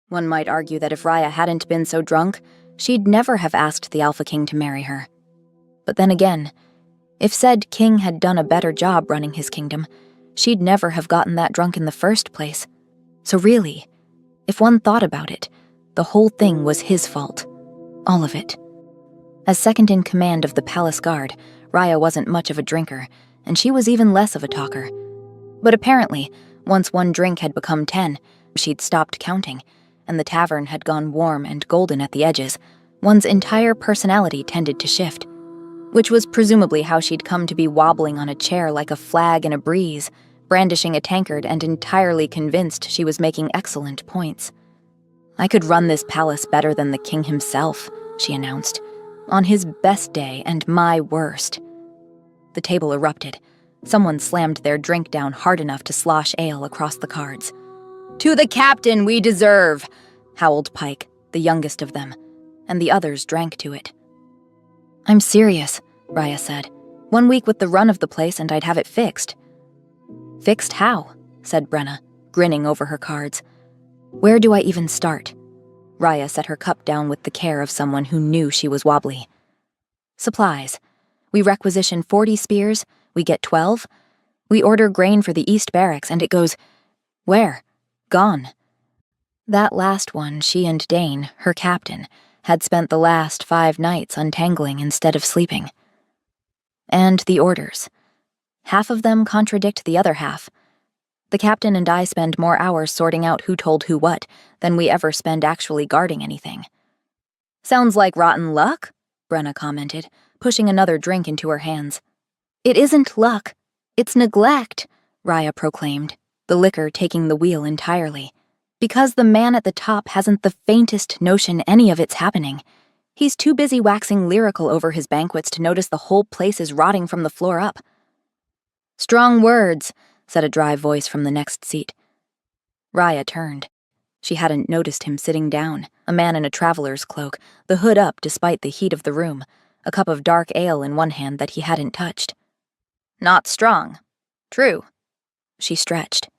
One might argue that if Raya hadn't been so drunk, she'd never have asked the Alpha King to marry her. But then again, if said king had done a better job running his kingdom, she'd never have gotten that drunk in the first place. So really, if one thought about it, the whole thing was his fault. All of it. As second in command of the palace guard, Raya wasn't much of a drinker, and she was even less of a talker. But apparently, once one drink had become 10, she'd stopped counting, and the tavern had gone warm and golden at the edges. One's entire personality tended to shift, which was presumably how she'd come to be wobbling on a chair like a flag in a breeze, brandishing a tankard and entirely convinced she was making excellent points. "I could run this palace better than the king himself," she announced, "on his best day and my worst." The table erupted. Someone slammed their drink down hard enough to slosh ale across the cards. "To the captain we deserve!" howled Pike, the youngest of them, and the others drank to it. "I'm serious," Raya said. "1 week with the run of the place and I'd have it fixed." "Fixed how?" said Brenna, grinning over her cards. "Where do I even start?" Raya set her cup down with the care of someone who knew she was wobbly. "Supplies. We requisition 40 spears, we get 12. We order grain for the East Barracks and it goes, where? Gone." That last one, she and Dane, her captain, had spent the last 5 nights untangling instead of sleeping. And the orders. Half of them contradict the other half. The captain and I spend more hours sorting out who told who what than we ever spend actually guarding anything. "Sounds like rotten luck," Brenna commented, pushing another drink into her hands. "It isn't luck. It's neglect," Raya proclaimed, the liquor taking the wheel entirely. "Because the man at the top hasn't the faintest notion any of it's happening. He's too busy waxing lyrical over his banquets to notice the whole place is rotting from the floor up." "Strong words," said a dry voice from the next seat. Raya turned. She hadn't noticed him sitting down, a man in a traveler's cloak, the hood up despite the heat of the room, a cup of dark ale in one hand that he hadn't touched. "Not strong. True." She stretched.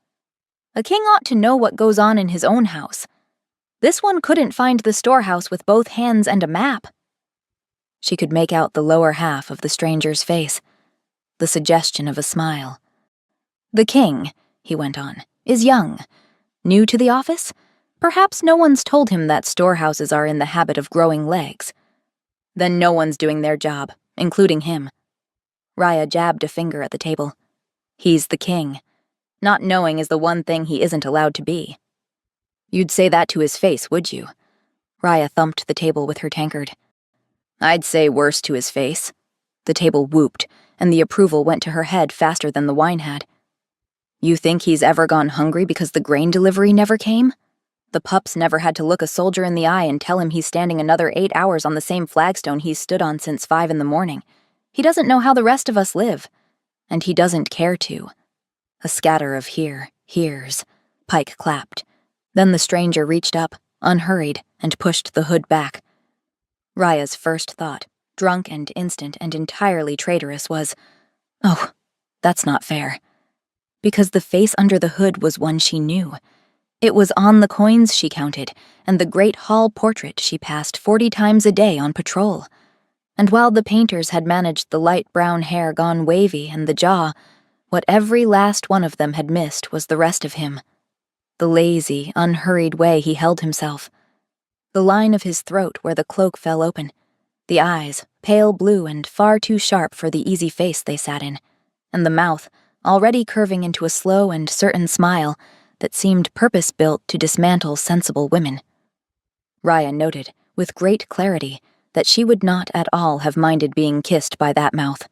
"A king ought to know what goes on in his own house. This one couldn't find the storehouse with both hands and a map." She could make out the lower half of the stranger's face, the suggestion of a smile. "The king," he went on, "is young. New to the office? Perhaps no one's told him that storehouses are in the habit of growing legs. Then no one's doing their job, including him." Raya jabbed a finger at the table. "He's the king. Not knowing is the one thing he isn't allowed to be." "You'd say that to his face, would you?" Raya thumped the table with her tankard. "I'd say worse to his face." The table whooped, and the approval went to her head faster than the wine had. "You think he's ever gone hungry because the grain delivery never came? The pups never had to look a soldier in the eye and tell him he's standing another 8 hours on the same flagstone he's stood on since 5 in the morning. He doesn't know how the rest of us live. And he doesn't care to." A scatter of hears. Pike clapped. Then the stranger reached up, unhurried, and pushed the hood back. Raya's first thought, drunk and instant and entirely traitorous, was, "Oh, that's not fair." Because the face under the hood was one she knew. It was on the coins she counted, and the great hall portrait she passed 40 times a day on patrol. And while the painters had managed the light brown hair gone wavy and the jaw, what every last one of them had missed was the rest of him. The lazy, unhurried way he held himself. The line of his throat where the cloak fell open. The eyes, pale blue and far too sharp for the easy face they sat in. And the mouth, already curving into a slow and certain smile that seemed purpose-built to dismantle sensible women. Raya noted, with great clarity, that she would not at all have minded being kissed by that mouth.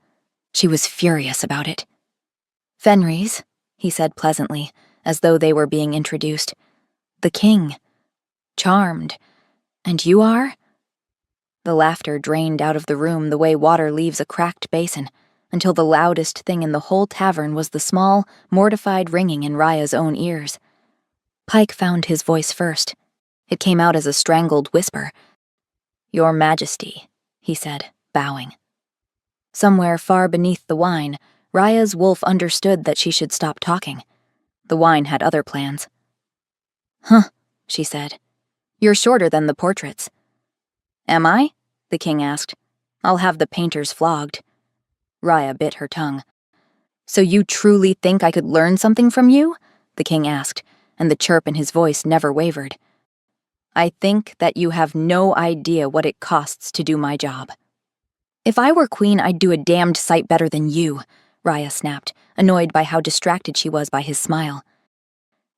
She was furious about it. "Fenris," he said pleasantly, as though they were being introduced. "The king. Charmed. And you are?" The laughter drained out of the room the way water leaves a cracked basin, until the loudest thing in the whole tavern was the small, mortified ringing in Raya's own ears. Pike found his voice first. It came out as a strangled whisper. "Your Majesty," he said, bowing. Somewhere far beneath the wine, Raya's wolf understood that she should stop talking. The wine had other plans. "Huh," she said. You're shorter than the portraits." "Am I?" the king asked. "I'll have the painters flogged." Raya bit her tongue. "So you truly think I could learn something from you?" the king asked, and the chirp in his voice never wavered. "I think that you have no idea what it costs to do my job." "If I were queen, I'd do a damned sight better than you," Raya snapped, annoyed by how distracted she was by his smile.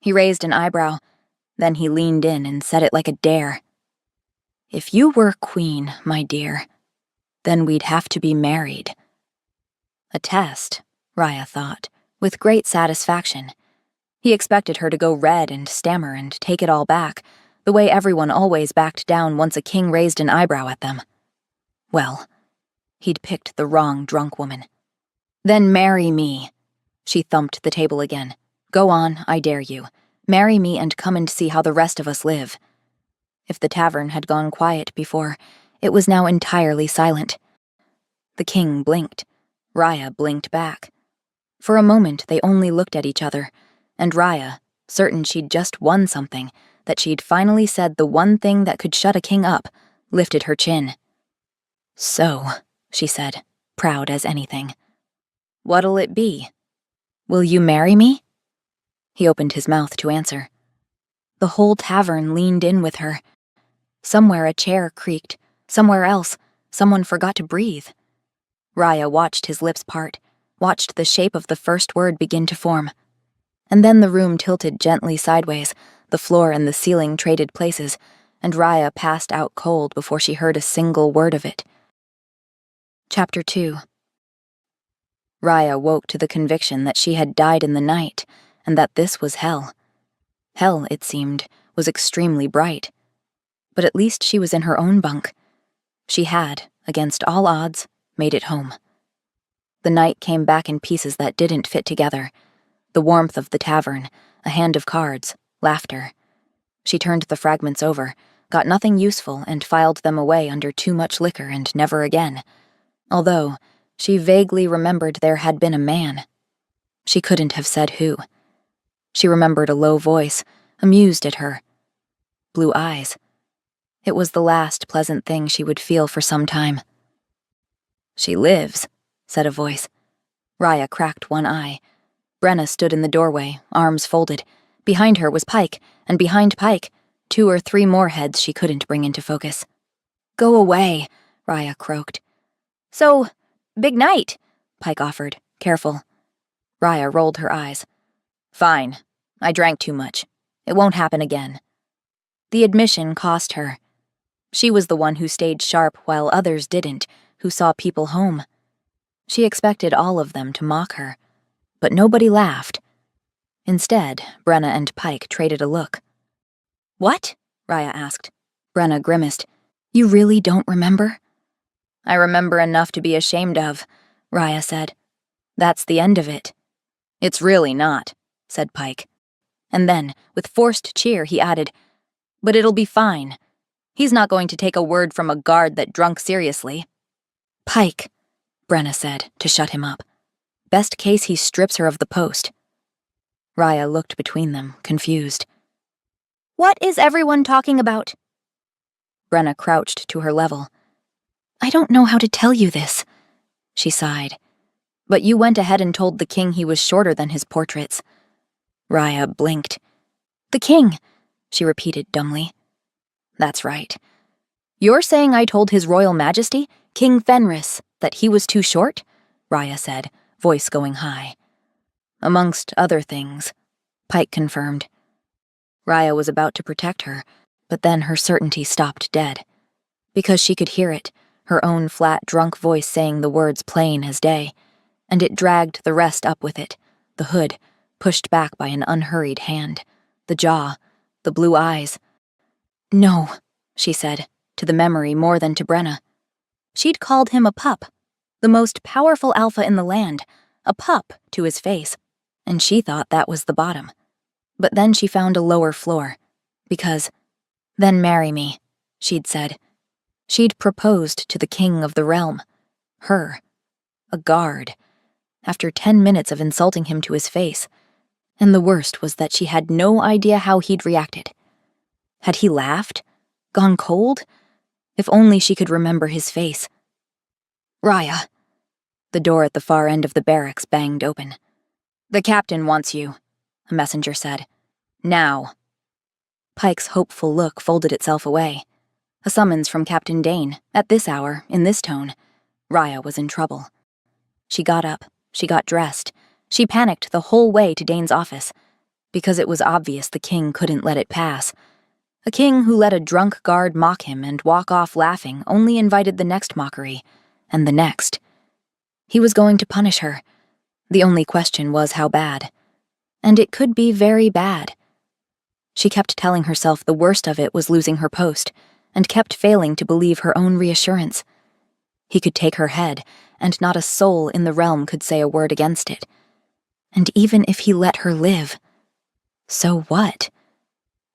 He raised an eyebrow, then he leaned in and said it like a dare. "If you were queen, my dear, then we'd have to be married." A test, Raya thought, with great satisfaction. He expected her to go red and stammer and take it all back, the way everyone always backed down once a king raised an eyebrow at them. Well, he'd picked the wrong drunk woman. "Then marry me." She thumped the table again. "Go on, I dare you. Marry me and come and see how the rest of us live." If the tavern had gone quiet before, it was now entirely silent. The king blinked. Raya blinked back. For a moment, they only looked at each other, and Raya, certain she'd just won something, that she'd finally said the one thing that could shut a king up, lifted her chin. "So," she said, proud as anything. "What'll it be? Will you marry me?" He opened his mouth to answer. The whole tavern leaned in with her. Somewhere a chair creaked. Somewhere else, someone forgot to breathe. Raya watched his lips part, watched the shape of the first word begin to form. And then the room tilted gently sideways, the floor and the ceiling traded places, and Raya passed out cold before she heard a single word of it. Chapter 2. Raya woke to the conviction that she had died in the night, and that this was hell. Hell, it seemed, was extremely bright. But at least she was in her own bunk. She had, against all odds, made it home. The night came back in pieces that didn't fit together. The warmth of the tavern, a hand of cards, laughter. She turned the fragments over, got nothing useful, and filed them away under too much liquor and never again. Although, she vaguely remembered there had been a man. She couldn't have said who. She remembered a low voice, amused at her. Blue eyes. It was the last pleasant thing she would feel for some time. "She lives," said a voice. Raya cracked one eye. Brenna stood in the doorway, arms folded. Behind her was Pike, and behind Pike, 2 or 3 more heads she couldn't bring into focus. "Go away," Raya croaked. "So, big night," Pike offered, careful. Raya rolled her eyes. "Fine. I drank too much. It won't happen again." The admission cost her. She was the one who stayed sharp while others didn't, who saw people home. She expected all of them to mock her, but nobody laughed. Instead, Brenna and Pike traded a look. "What?" Raya asked. Brenna grimaced. "You really don't remember?" "I remember enough to be ashamed of," Raya said. "That's the end of it." "It's really not," said Pike. And then, with forced cheer, he added, "But it'll be fine. He's not going to take a word from a guard that drunk seriously." "Pike," Brenna said, to shut him up. "Best case he strips her of the post." Raya looked between them, confused. "What is everyone talking about?" Brenna crouched to her level. "I don't know how to tell you this," she sighed. "But you went ahead and told the king he was shorter than his portraits." Raya blinked. "The king," she repeated dumbly. "That's right. You're saying I told His Royal Majesty, King Fenris, that he was too short?" Raya said, voice going high. "Amongst other things," Pike confirmed. Raya was about to protect her, but then her certainty stopped dead. Because she could hear it, her own flat, drunk voice saying the words plain as day, and it dragged the rest up with it, the hood, pushed back by an unhurried hand, the jaw, the blue eyes. "No," she said, to the memory more than to Brenna. She'd called him a pup, the most powerful alpha in the land, a pup to his face, and she thought that was the bottom. But then she found a lower floor, because, "Then marry me," she'd said. She'd proposed to the king of the realm. Her. A guard. After 10 minutes of insulting him to his face. And the worst was that she had no idea how he'd reacted. Had he laughed? Gone cold? If only she could remember his face. Raya. The door at the far end of the barracks banged open. The captain wants you, a messenger said. Now. Pike's hopeful look folded itself away. A summons from Captain Dane, at this hour, in this tone. Raya was in trouble. She got up, she got dressed. She panicked the whole way to Dane's office, because it was obvious the king couldn't let it pass. A king who let a drunk guard mock him and walk off laughing only invited the next mockery, and the next. He was going to punish her. The only question was how bad. And it could be very bad. She kept telling herself the worst of it was losing her post, and kept failing to believe her own reassurance. He could take her head, and not a soul in the realm could say a word against it. And even if he let her live, so what?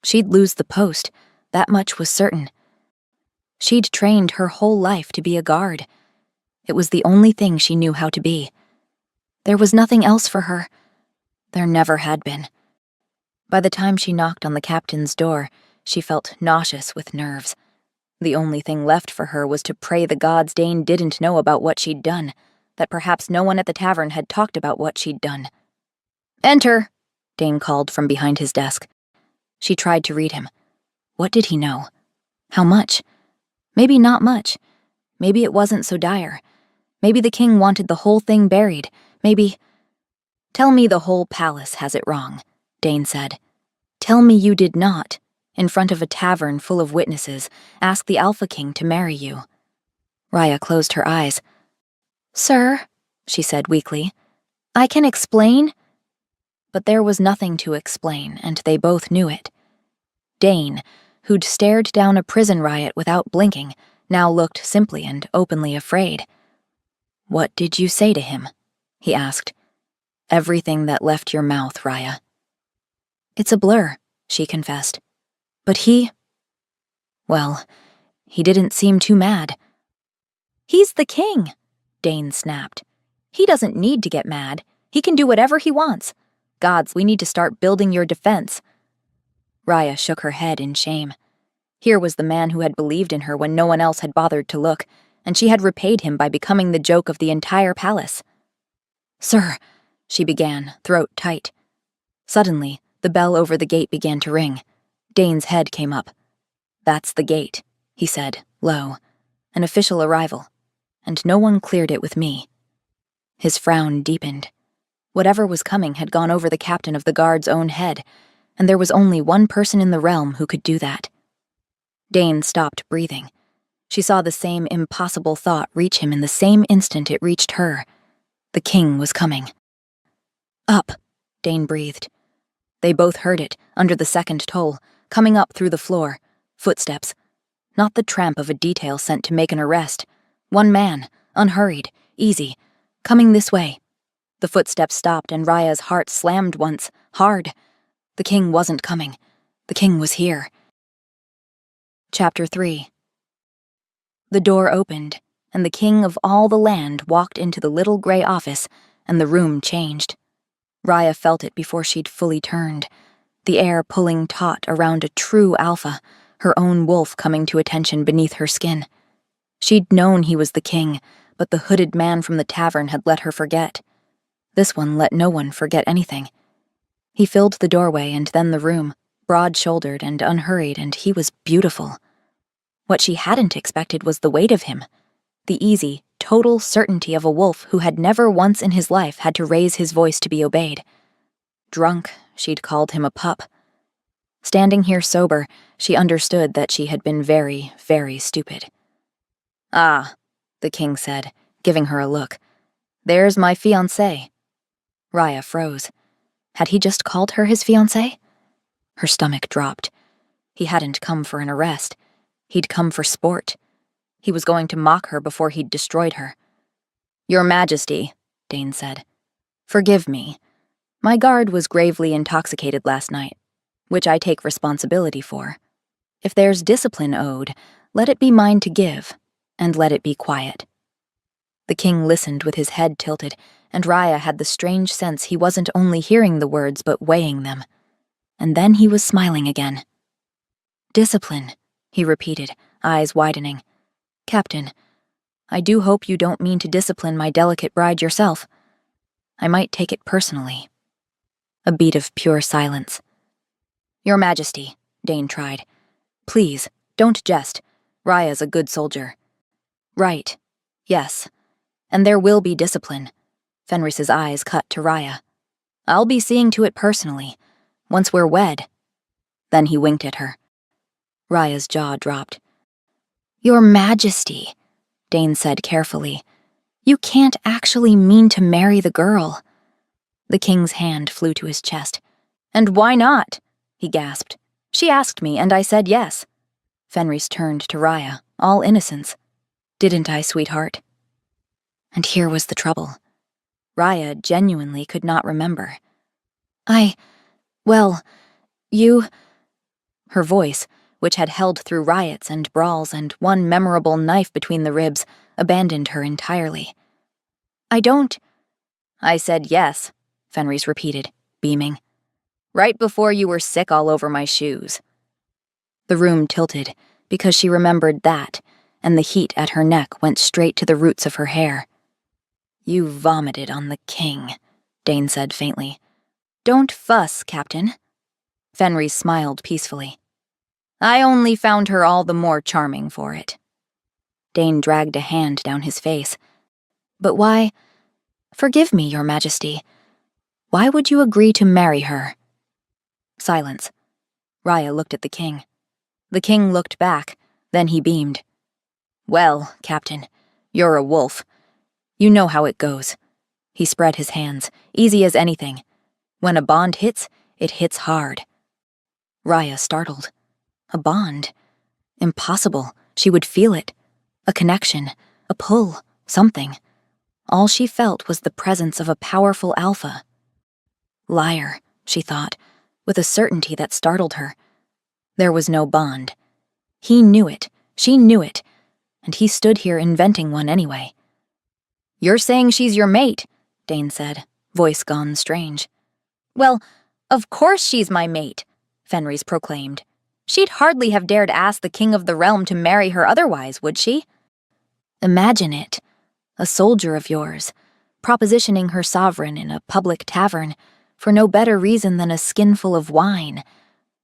She'd lose the post, that much was certain. She'd trained her whole life to be a guard. It was the only thing she knew how to be. There was nothing else for her. There never had been. By the time she knocked on the captain's door, she felt nauseous with nerves. The only thing left for her was to pray the gods Dane didn't know about what she'd done, that perhaps no one at the tavern had talked about what she'd done. Enter, Dane called from behind his desk. She tried to read him. What did he know? How much? Maybe not much. Maybe it wasn't so dire. Maybe the king wanted the whole thing buried. Maybe... Tell me the whole palace has it wrong, Dane said. Tell me you did not, in front of a tavern full of witnesses, ask the Alpha King to marry you. Raya closed her eyes. Sir, she said weakly, I can explain. But there was nothing to explain, and they both knew it. Dane, who'd stared down a prison riot without blinking, now looked simply and openly afraid. What did you say to him? He asked. Everything that left your mouth, Raya. It's a blur, she confessed. But he... Well, he didn't seem too mad. He's the king, Dane snapped. He doesn't need to get mad. He can do whatever he wants. Gods, we need to start building your defense. Raya shook her head in shame. Here was the man who had believed in her when no one else had bothered to look, and she had repaid him by becoming the joke of the entire palace. Sir, she began, throat tight. Suddenly, the bell over the gate began to ring. Dane's head came up. That's the gate, he said, low. An official arrival. And no one cleared it with me. His frown deepened. Whatever was coming had gone over the captain of the guard's own head, and there was only one person in the realm who could do that. Dane stopped breathing. She saw the same impossible thought reach him in the same instant it reached her. The king was coming. Up, Dane breathed. They both heard it, under the second toll, coming up through the floor. Footsteps. Not the tramp of a detail sent to make an arrest. One man, unhurried, easy, coming this way. The footsteps stopped and Raya's heart slammed once, hard. The king wasn't coming. The king was here. Chapter 3. The door opened, and the king of all the land walked into the little gray office, and the room changed. Raya felt it before she'd fully turned, the air pulling taut around a true alpha, her own wolf coming to attention beneath her skin. She'd known he was the king, but the hooded man from the tavern had let her forget. This one let no one forget anything. He filled the doorway and then the room, broad-shouldered and unhurried, and he was beautiful. What she hadn't expected was the weight of him, the easy, total certainty of a wolf who had never once in his life had to raise his voice to be obeyed. Drunk, she'd called him a pup. Standing here sober, she understood that she had been very, very stupid. Ah, the king said, giving her a look. There's my fiancé. Raya froze. Had he just called her his fiancé? Her stomach dropped. He hadn't come for an arrest. He'd come for sport. He was going to mock her before he'd destroyed her. Your Majesty, Dane said. Forgive me. My guard was gravely intoxicated last night, which I take responsibility for. If there's discipline owed, let it be mine to give, and let it be quiet. The king listened with his head tilted, and Raya had the strange sense he wasn't only hearing the words but weighing them. And then he was smiling again. Discipline, he repeated, eyes widening. Captain, I do hope you don't mean to discipline my delicate bride yourself. I might take it personally. A beat of pure silence. Your Majesty, Dane tried. Please, don't jest. Raya's a good soldier. Right. Yes. And there will be discipline. Fenris's eyes cut to Raya. I'll be seeing to it personally, once we're wed. Then he winked at her. Raya's jaw dropped. Your Majesty, Dane said carefully. You can't actually mean to marry the girl. The king's hand flew to his chest. And why not? He gasped. She asked me, and I said yes. Fenris turned to Raya, all innocence. Didn't I, sweetheart? And here was the trouble. Raya genuinely could not remember. You... Her voice, which had held through riots and brawls and one memorable knife between the ribs, abandoned her entirely. I said yes, Fenris repeated, beaming. Right before you were sick all over my shoes. The room tilted, because she remembered that, and the heat at her neck went straight to the roots of her hair. You vomited on the king, Dane said faintly. Don't fuss, Captain. Fenris smiled peacefully. I only found her all the more charming for it. Dane dragged a hand down his face. But why? Forgive me, Your Majesty. Why would you agree to marry her? Silence. Raya looked at the king. The king looked back, then he beamed. Well, Captain, you're a wolf. You know how it goes. He spread his hands, easy as anything. When a bond hits, it hits hard. Raya startled. A bond? Impossible. She would feel it. A connection, a pull, something. All she felt was the presence of a powerful alpha. Liar, she thought, with a certainty that startled her. There was no bond. He knew it, she knew it, and he stood here inventing one anyway. You're saying she's your mate, Dane said, voice gone strange. Well, of course she's my mate, Fenris proclaimed. She'd hardly have dared ask the king of the realm to marry her otherwise, would she? Imagine it. A soldier of yours, propositioning her sovereign in a public tavern for no better reason than a skinful of wine,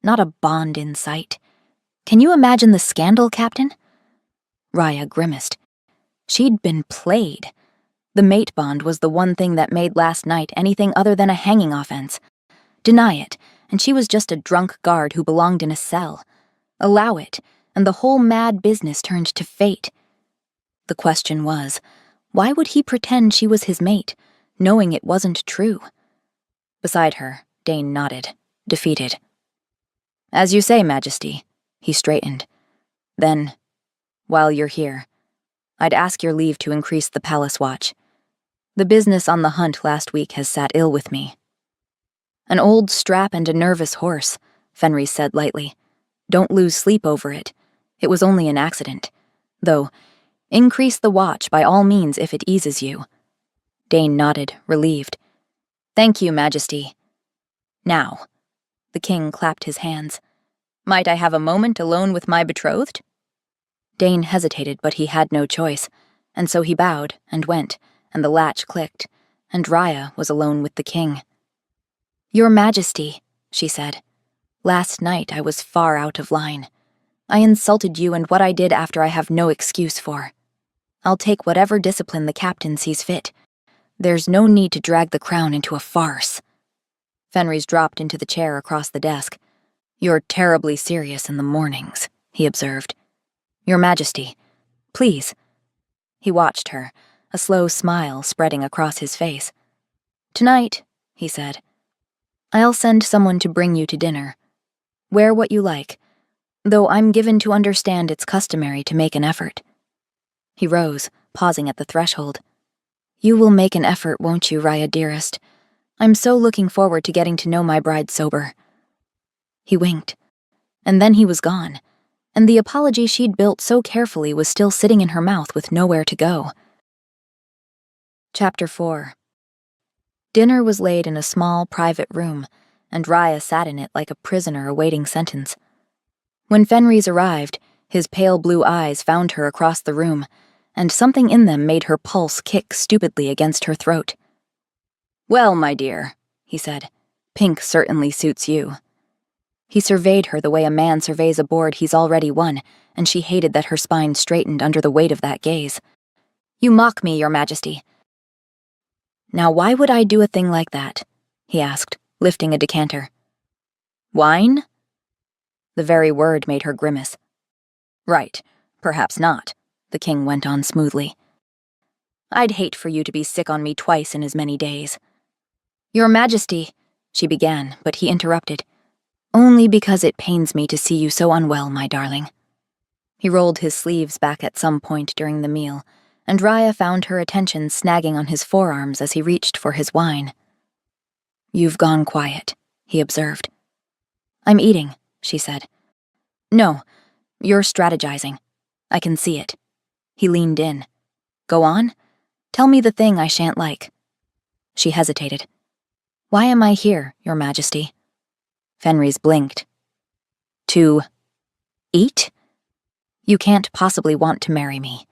not a bond in sight. Can you imagine the scandal, Captain? Raya grimaced. She'd been played. The mate bond was the one thing that made last night anything other than a hanging offense. Deny it, and she was just a drunk guard who belonged in a cell. Allow it, and the whole mad business turned to fate. The question was, why would he pretend she was his mate, knowing it wasn't true? Beside her, Dane nodded, defeated. As you say, Majesty, he straightened. Then, while you're here, I'd ask your leave to increase the palace watch. The business on the hunt last week has sat ill with me. An old strap and a nervous horse, Fenris said lightly. Don't lose sleep over it. It was only an accident. Though, increase the watch by all means if it eases you. Dane nodded, relieved. Thank you, Majesty. Now, the king clapped his hands. Might I have a moment alone with my betrothed? Dane hesitated, but he had no choice, and so he bowed and went, and the latch clicked, and Raya was alone with the king. Your Majesty, she said. Last night I was far out of line. I insulted you and what I did after I have no excuse for. I'll take whatever discipline the captain sees fit. There's no need to drag the crown into a farce. Fenris dropped into the chair across the desk. You're terribly serious in the mornings, he observed. Your Majesty, please. He watched her, a slow smile spreading across his face. Tonight, he said, I'll send someone to bring you to dinner. Wear what you like, though I'm given to understand it's customary to make an effort. He rose, pausing at the threshold. You will make an effort, won't you, Raya dearest? I'm so looking forward to getting to know my bride sober. He winked, and then he was gone, and the apology she'd built so carefully was still sitting in her mouth with nowhere to go. Chapter 4. Dinner was laid in a small, private room, and Raya sat in it like a prisoner awaiting sentence. When Fenris arrived, His pale blue eyes found her across the room, and something in them made her pulse kick stupidly against her throat. "Well, my dear," he said, "pink certainly suits you." He surveyed her the way a man surveys a board he's already won, and she hated that her spine straightened under the weight of that gaze. "You mock me, Your Majesty." "Now why would I do a thing like that?" he asked, lifting a decanter. "Wine?" The very word made her grimace. "Right, perhaps not," the king went on smoothly. "I'd hate for you to be sick on me twice in as many days." "Your Majesty," she began, but he interrupted. "Only because it pains me to see you so unwell, my darling." He rolled his sleeves back at some point during the meal, and Raya found her attention snagging on his forearms as he reached for his wine. "You've gone quiet," he observed. "I'm eating," she said. "No, you're strategizing. I can see it." He leaned in. "Go on. Tell me the thing I shan't like." She hesitated. "Why am I here, Your Majesty?" Fenris blinked. "To eat? You can't possibly want to marry me."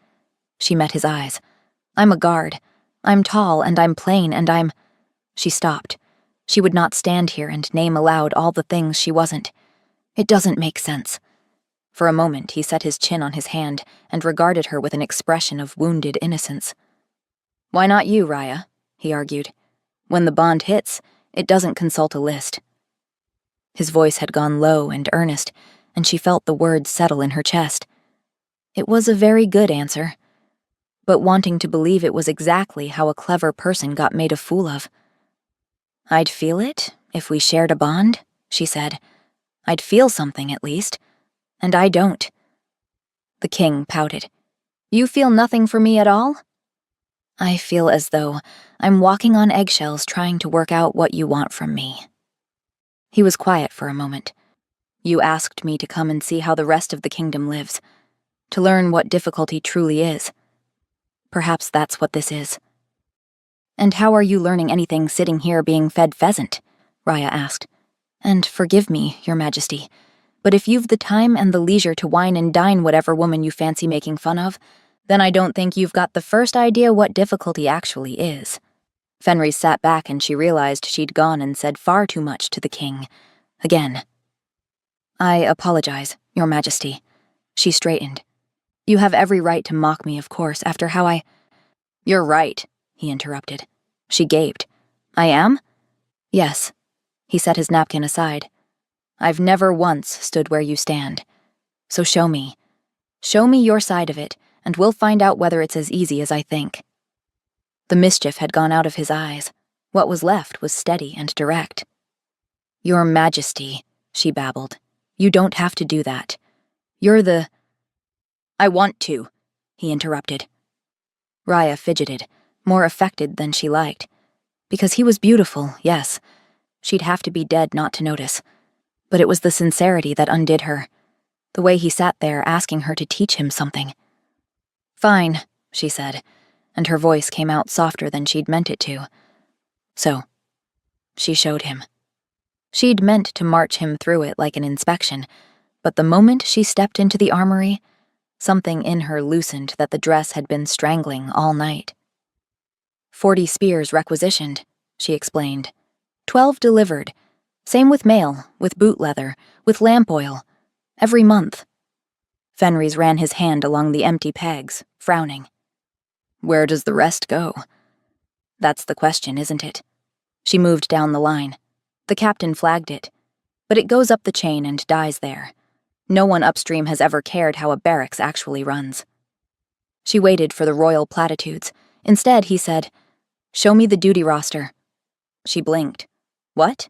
She met his eyes. "I'm a guard. I'm tall and I'm plain and I'm—" She stopped. She would not stand here and name aloud all the things she wasn't. It doesn't make sense. For a moment, he set his chin on his hand and regarded her with an expression of wounded innocence. "Why not you, Raya?" he argued. "When the bond hits, it doesn't consult a list." His voice had gone low and earnest, and she felt the words settle in her chest. It was a very good answer, but wanting to believe it was exactly how a clever person got made a fool of. "I'd feel it if we shared a bond," she said. "I'd feel something, at least. And I don't." The king pouted. "You feel nothing for me at all?" "I feel as though I'm walking on eggshells trying to work out what you want from me." He was quiet for a moment. "You asked me to come and see how the rest of the kingdom lives, to learn what difficulty truly is. Perhaps that's what this is." "And how are you learning anything sitting here being fed pheasant?" Raya asked. "And forgive me, Your Majesty, but if you've the time and the leisure to wine and dine whatever woman you fancy making fun of, then I don't think you've got the first idea what difficulty actually is." Fenris sat back and she realized she'd gone and said far too much to the king. Again. "I apologize, Your Majesty." She straightened. "You have every right to mock me, of course, after how I—" "You're right," he interrupted. She gaped. "I am?" "Yes." He set his napkin aside. "I've never once stood where you stand. So show me. Show me your side of it, and we'll find out whether it's as easy as I think." The mischief had gone out of his eyes. What was left was steady and direct. "Your Majesty," she babbled, "you don't have to do that. You're the—" "I want to," he interrupted. Raya fidgeted, more affected than she liked. Because he was beautiful, yes. She'd have to be dead not to notice. But it was the sincerity that undid her. The way he sat there asking her to teach him something. "Fine," she said, and her voice came out softer than she'd meant it to. "So." She showed him. She'd meant to march him through it like an inspection, but the moment she stepped into the armory, something in her loosened that the dress had been strangling all night. 40 spears requisitioned, she explained. 12 delivered. Same with mail, with boot leather, with lamp oil. Every month. Fenris ran his hand along the empty pegs, frowning. "Where does the rest go?" "That's the question, isn't it?" She moved down the line. The captain flagged it. But it goes up the chain and dies there. No one upstream has ever cared how a barracks actually runs. She waited for the royal platitudes. Instead, he said, "Show me the duty roster." She blinked. "What?"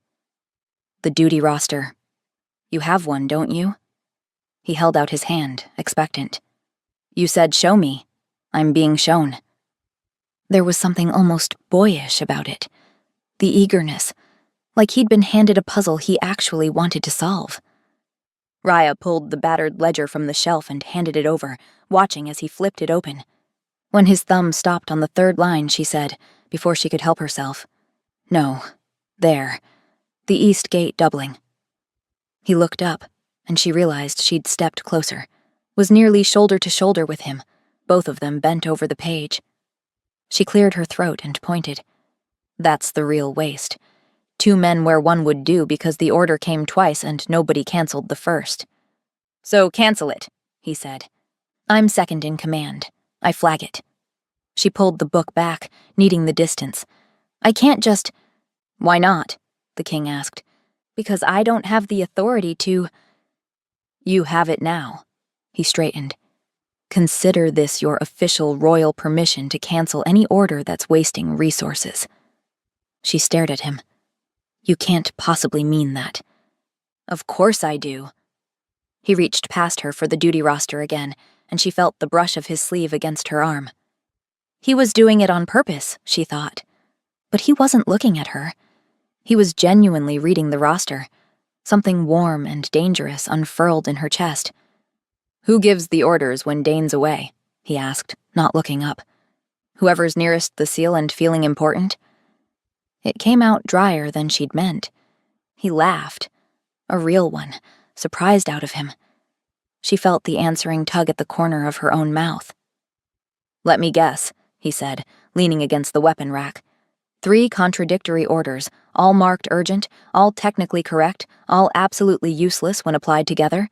"The duty roster. You have one, don't you?" He held out his hand, expectant. "You said show me. I'm being shown." There was something almost boyish about it. The eagerness. Like he'd been handed a puzzle he actually wanted to solve. Raya pulled the battered ledger from the shelf and handed it over, watching as he flipped it open. When his thumb stopped on the 3rd line, she said, before she could help herself, "No, there. The east gate doubling." He looked up, and she realized she'd stepped closer. was nearly shoulder to shoulder with him, both of them bent over the page. She cleared her throat and pointed. That's the real waste. 2 men where one would do because the order came twice and nobody canceled the first. So cancel it, he said. I'm second in command. I flag it. She pulled the book back, needing the distance. I can't just... Why not? The king asked. Because I don't have the authority to... You have it now. He straightened. Consider this your official royal permission to cancel any order that's wasting resources. She stared at him. You can't possibly mean that. Of course I do. He reached past her for the duty roster again, and she felt the brush of his sleeve against her arm. He was doing it on purpose, she thought. But he wasn't looking at her. He was genuinely reading the roster. Something warm and dangerous unfurled in her chest. Who gives the orders when Dane's away? He asked, not looking up. Whoever's nearest the seal and feeling important? It came out drier than she'd meant. He laughed. A real one, surprised out of him. She felt the answering tug at the corner of her own mouth. Let me guess, he said, leaning against the weapon rack. 3 contradictory orders, all marked urgent, all technically correct, all absolutely useless when applied together.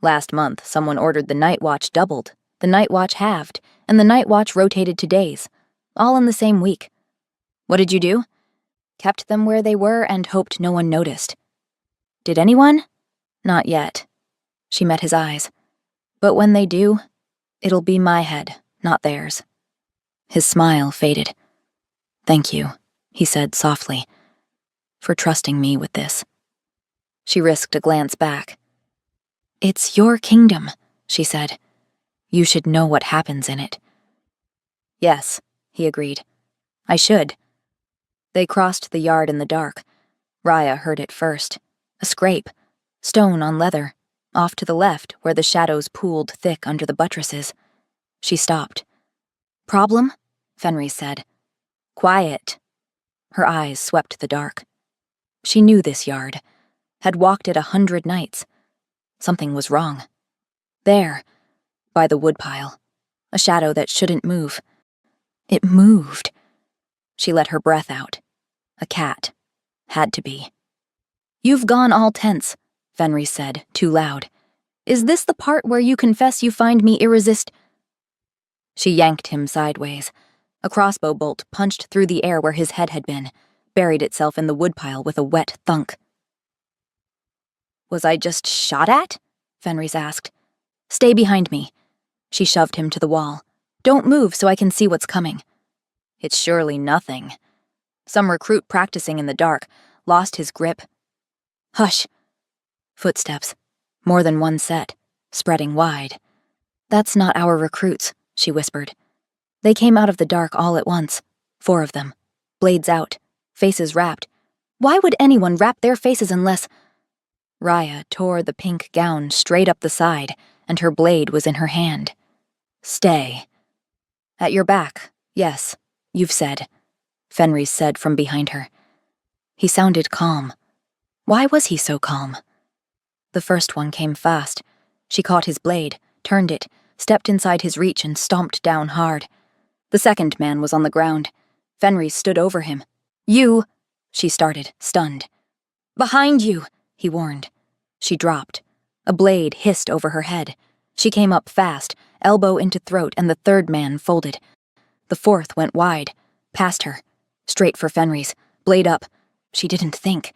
Last month, someone ordered the night watch doubled, the night watch halved, and the night watch rotated to days, all in the same week. What did you do? Kept them where they were and hoped no one noticed. Did anyone? Not yet. She met his eyes. But when they do, it'll be my head, not theirs. His smile faded. Thank you, he said softly, for trusting me with this. She risked a glance back. It's your kingdom, she said. You should know what happens in it. Yes, he agreed. I should. They crossed the yard in the dark. Raya heard it first. A scrape. Stone on leather. Off to the left, where the shadows pooled thick under the buttresses. She stopped. Problem? Fenris said. Quiet. Her eyes swept the dark. She knew this yard. Had walked it 100 nights. Something was wrong. There, by the woodpile. A shadow that shouldn't move. It moved. She let her breath out. A cat. Had to be. You've gone all tense, Fenris said, too loud. Is this the part where you confess you find me She yanked him sideways. A crossbow bolt punched through the air where his head had been, buried itself in the woodpile with a wet thunk. Was I just shot at? Fenris asked. Stay behind me. She shoved him to the wall. Don't move so I can see what's coming. It's surely nothing. Some recruit practicing in the dark lost his grip. Hush. Footsteps. More than one set, spreading wide. That's not our recruits, she whispered. They came out of the dark all at once. 4 of them. Blades out. Faces wrapped. Why would anyone wrap their faces unless... Raya tore the pink gown straight up the side, and her blade was in her hand. Stay. At your back, yes, you've said, Fenris said from behind her. He sounded calm. Why was he so calm? The first one came fast. She caught his blade, turned it, stepped inside his reach and stomped down hard. The second man was on the ground. Fenris stood over him. You, she started, stunned. Behind you, he warned. She dropped. A blade hissed over her head. She came up fast, elbow into throat, and the third man folded. The fourth went wide, past her, straight for Fenris, blade up. She didn't think.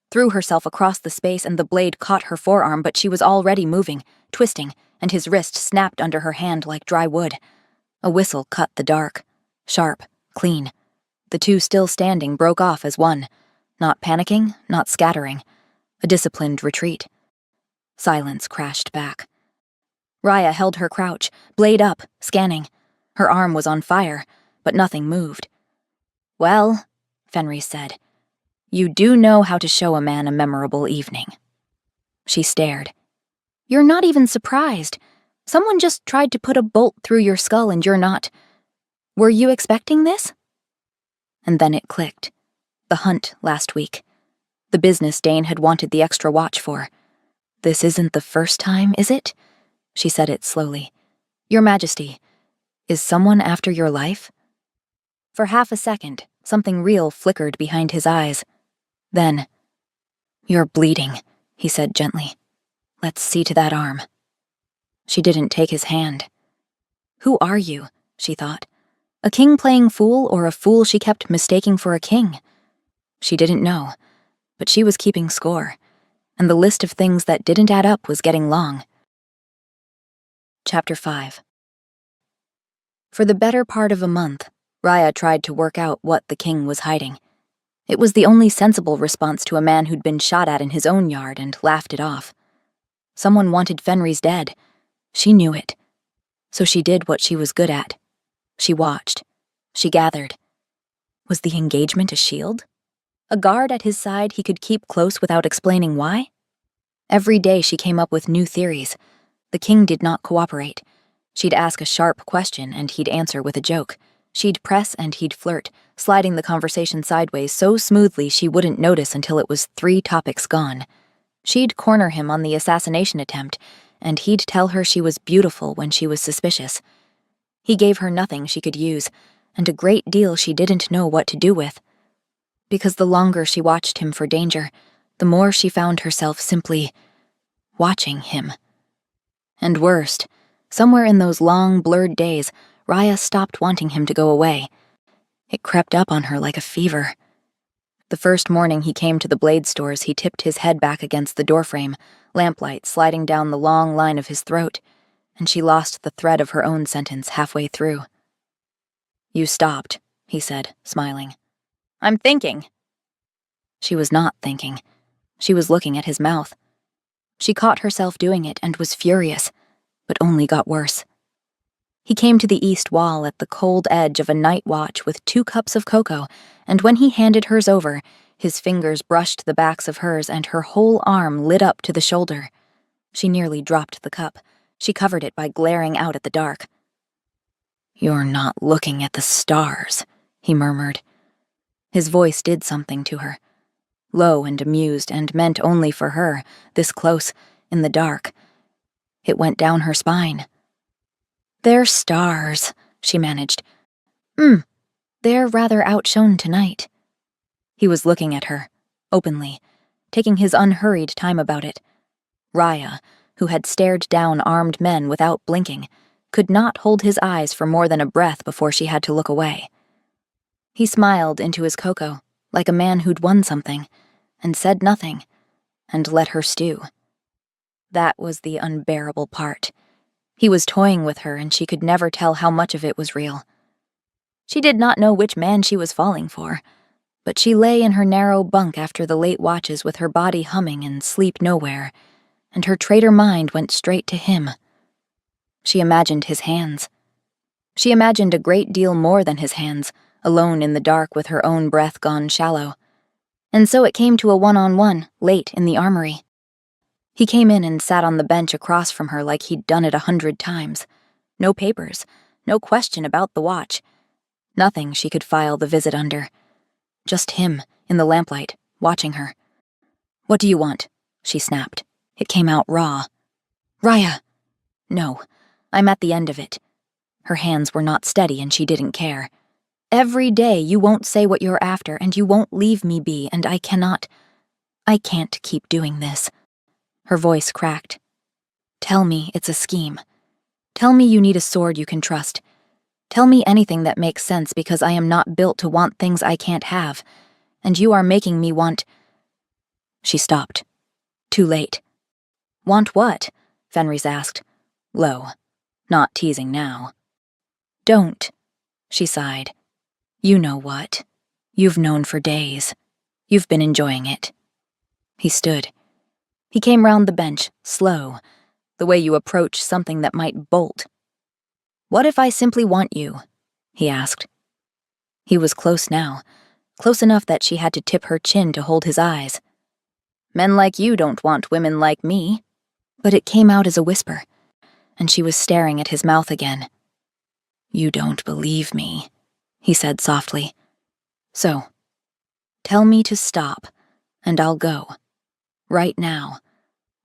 Threw herself across the space and the blade caught her forearm, but she was already moving, twisting, and his wrist snapped under her hand like dry wood. A whistle cut the dark. Sharp, clean. The 2 still standing broke off as one. Not panicking, not scattering. A disciplined retreat. Silence crashed back. Raya held her crouch, blade up, scanning. Her arm was on fire, but nothing moved. Well, Fenris said, you do know how to show a man a memorable evening. She stared. You're not even surprised. Someone just tried to put a bolt through your skull and you're not. Were you expecting this? And then it clicked. The hunt last week. The business Dane had wanted the extra watch for. This isn't the first time, is it? She said it slowly. "Your Majesty, is someone after your life?" For half a second, something real flickered behind his eyes. Then, "You're bleeding," he said gently. "Let's see to that arm." She didn't take his hand. Who are you? She thought. A king playing fool or a fool she kept mistaking for a king? She didn't know, but she was keeping score, and the list of things that didn't add up was getting long. Chapter 5. For the better part of a month, Raya tried to work out what the king was hiding. It was the only sensible response to a man who'd been shot at in his own yard and laughed it off. Someone wanted Fenris dead. She knew it. So she did what she was good at. She watched. She gathered. Was the engagement a shield? A guard at his side he could keep close without explaining why? Every day she came up with new theories. The king did not cooperate. She'd ask a sharp question and he'd answer with a joke. She'd press and he'd flirt, sliding the conversation sideways so smoothly she wouldn't notice until it was 3 topics gone. She'd corner him on the assassination attempt, and he'd tell her she was beautiful when she was suspicious. He gave her nothing she could use, and a great deal she didn't know what to do with. Because the longer she watched him for danger, the more she found herself simply watching him. And worst, somewhere in those long, blurred days, Raya stopped wanting him to go away. It crept up on her like a fever. The first morning he came to the blade stores, he tipped his head back against the doorframe, lamplight sliding down the long line of his throat, and she lost the thread of her own sentence halfway through. "You stopped," he said, smiling. "I'm thinking." She was not thinking. She was looking at his mouth. She caught herself doing it and was furious, but only got worse. He came to the east wall at the cold edge of a night watch with 2 cups of cocoa, and when he handed hers over, his fingers brushed the backs of hers and her whole arm lit up to the shoulder. She nearly dropped the cup. She covered it by glaring out at the dark. "You're not looking at the stars," he murmured. His voice did something to her. Low and amused and meant only for her, this close, in the dark. It went down her spine. "They're stars," she managed. They're rather outshone tonight." He was looking at her, openly, taking his unhurried time about it. Raya, who had stared down armed men without blinking, could not hold his eyes for more than a breath before she had to look away. He smiled into his cocoa, like a man who'd won something, and said nothing, and let her stew. That was the unbearable part. He was toying with her, and she could never tell how much of it was real. She did not know which man she was falling for, but she lay in her narrow bunk after the late watches with her body humming and sleep nowhere, and her traitor mind went straight to him. She imagined his hands. She imagined a great deal more than his hands, alone in the dark with her own breath gone shallow. And so it came to a one-on-one, late in the armory. He came in and sat on the bench across from her like he'd done it 100 times. No papers, no question about the watch. Nothing she could file the visit under. Just him, in the lamplight, watching her. "What do you want?" she snapped. It came out raw. "Raya!" "No, I'm at the end of it." Her hands were not steady and she didn't care. "Every day you won't say what you're after and you won't leave me be, and I can't keep doing this." Her voice cracked. "Tell me it's a scheme. Tell me you need a sword you can trust. Tell me anything that makes sense, because I am not built to want things I can't have, and you are making me want—" She stopped. Too late. "Want what?" Fenris asked, low, not teasing now. "Don't," she sighed. "You know what. You've known for days. You've been enjoying it." He stood. He came round the bench, slow, the way you approach something that might bolt. "What if I simply want you?" he asked. He was close now, close enough that she had to tip her chin to hold his eyes. "Men like you don't want women like me." But it came out as a whisper, and she was staring at his mouth again. "You don't believe me," he said softly. "So, tell me to stop, and I'll go. Right now.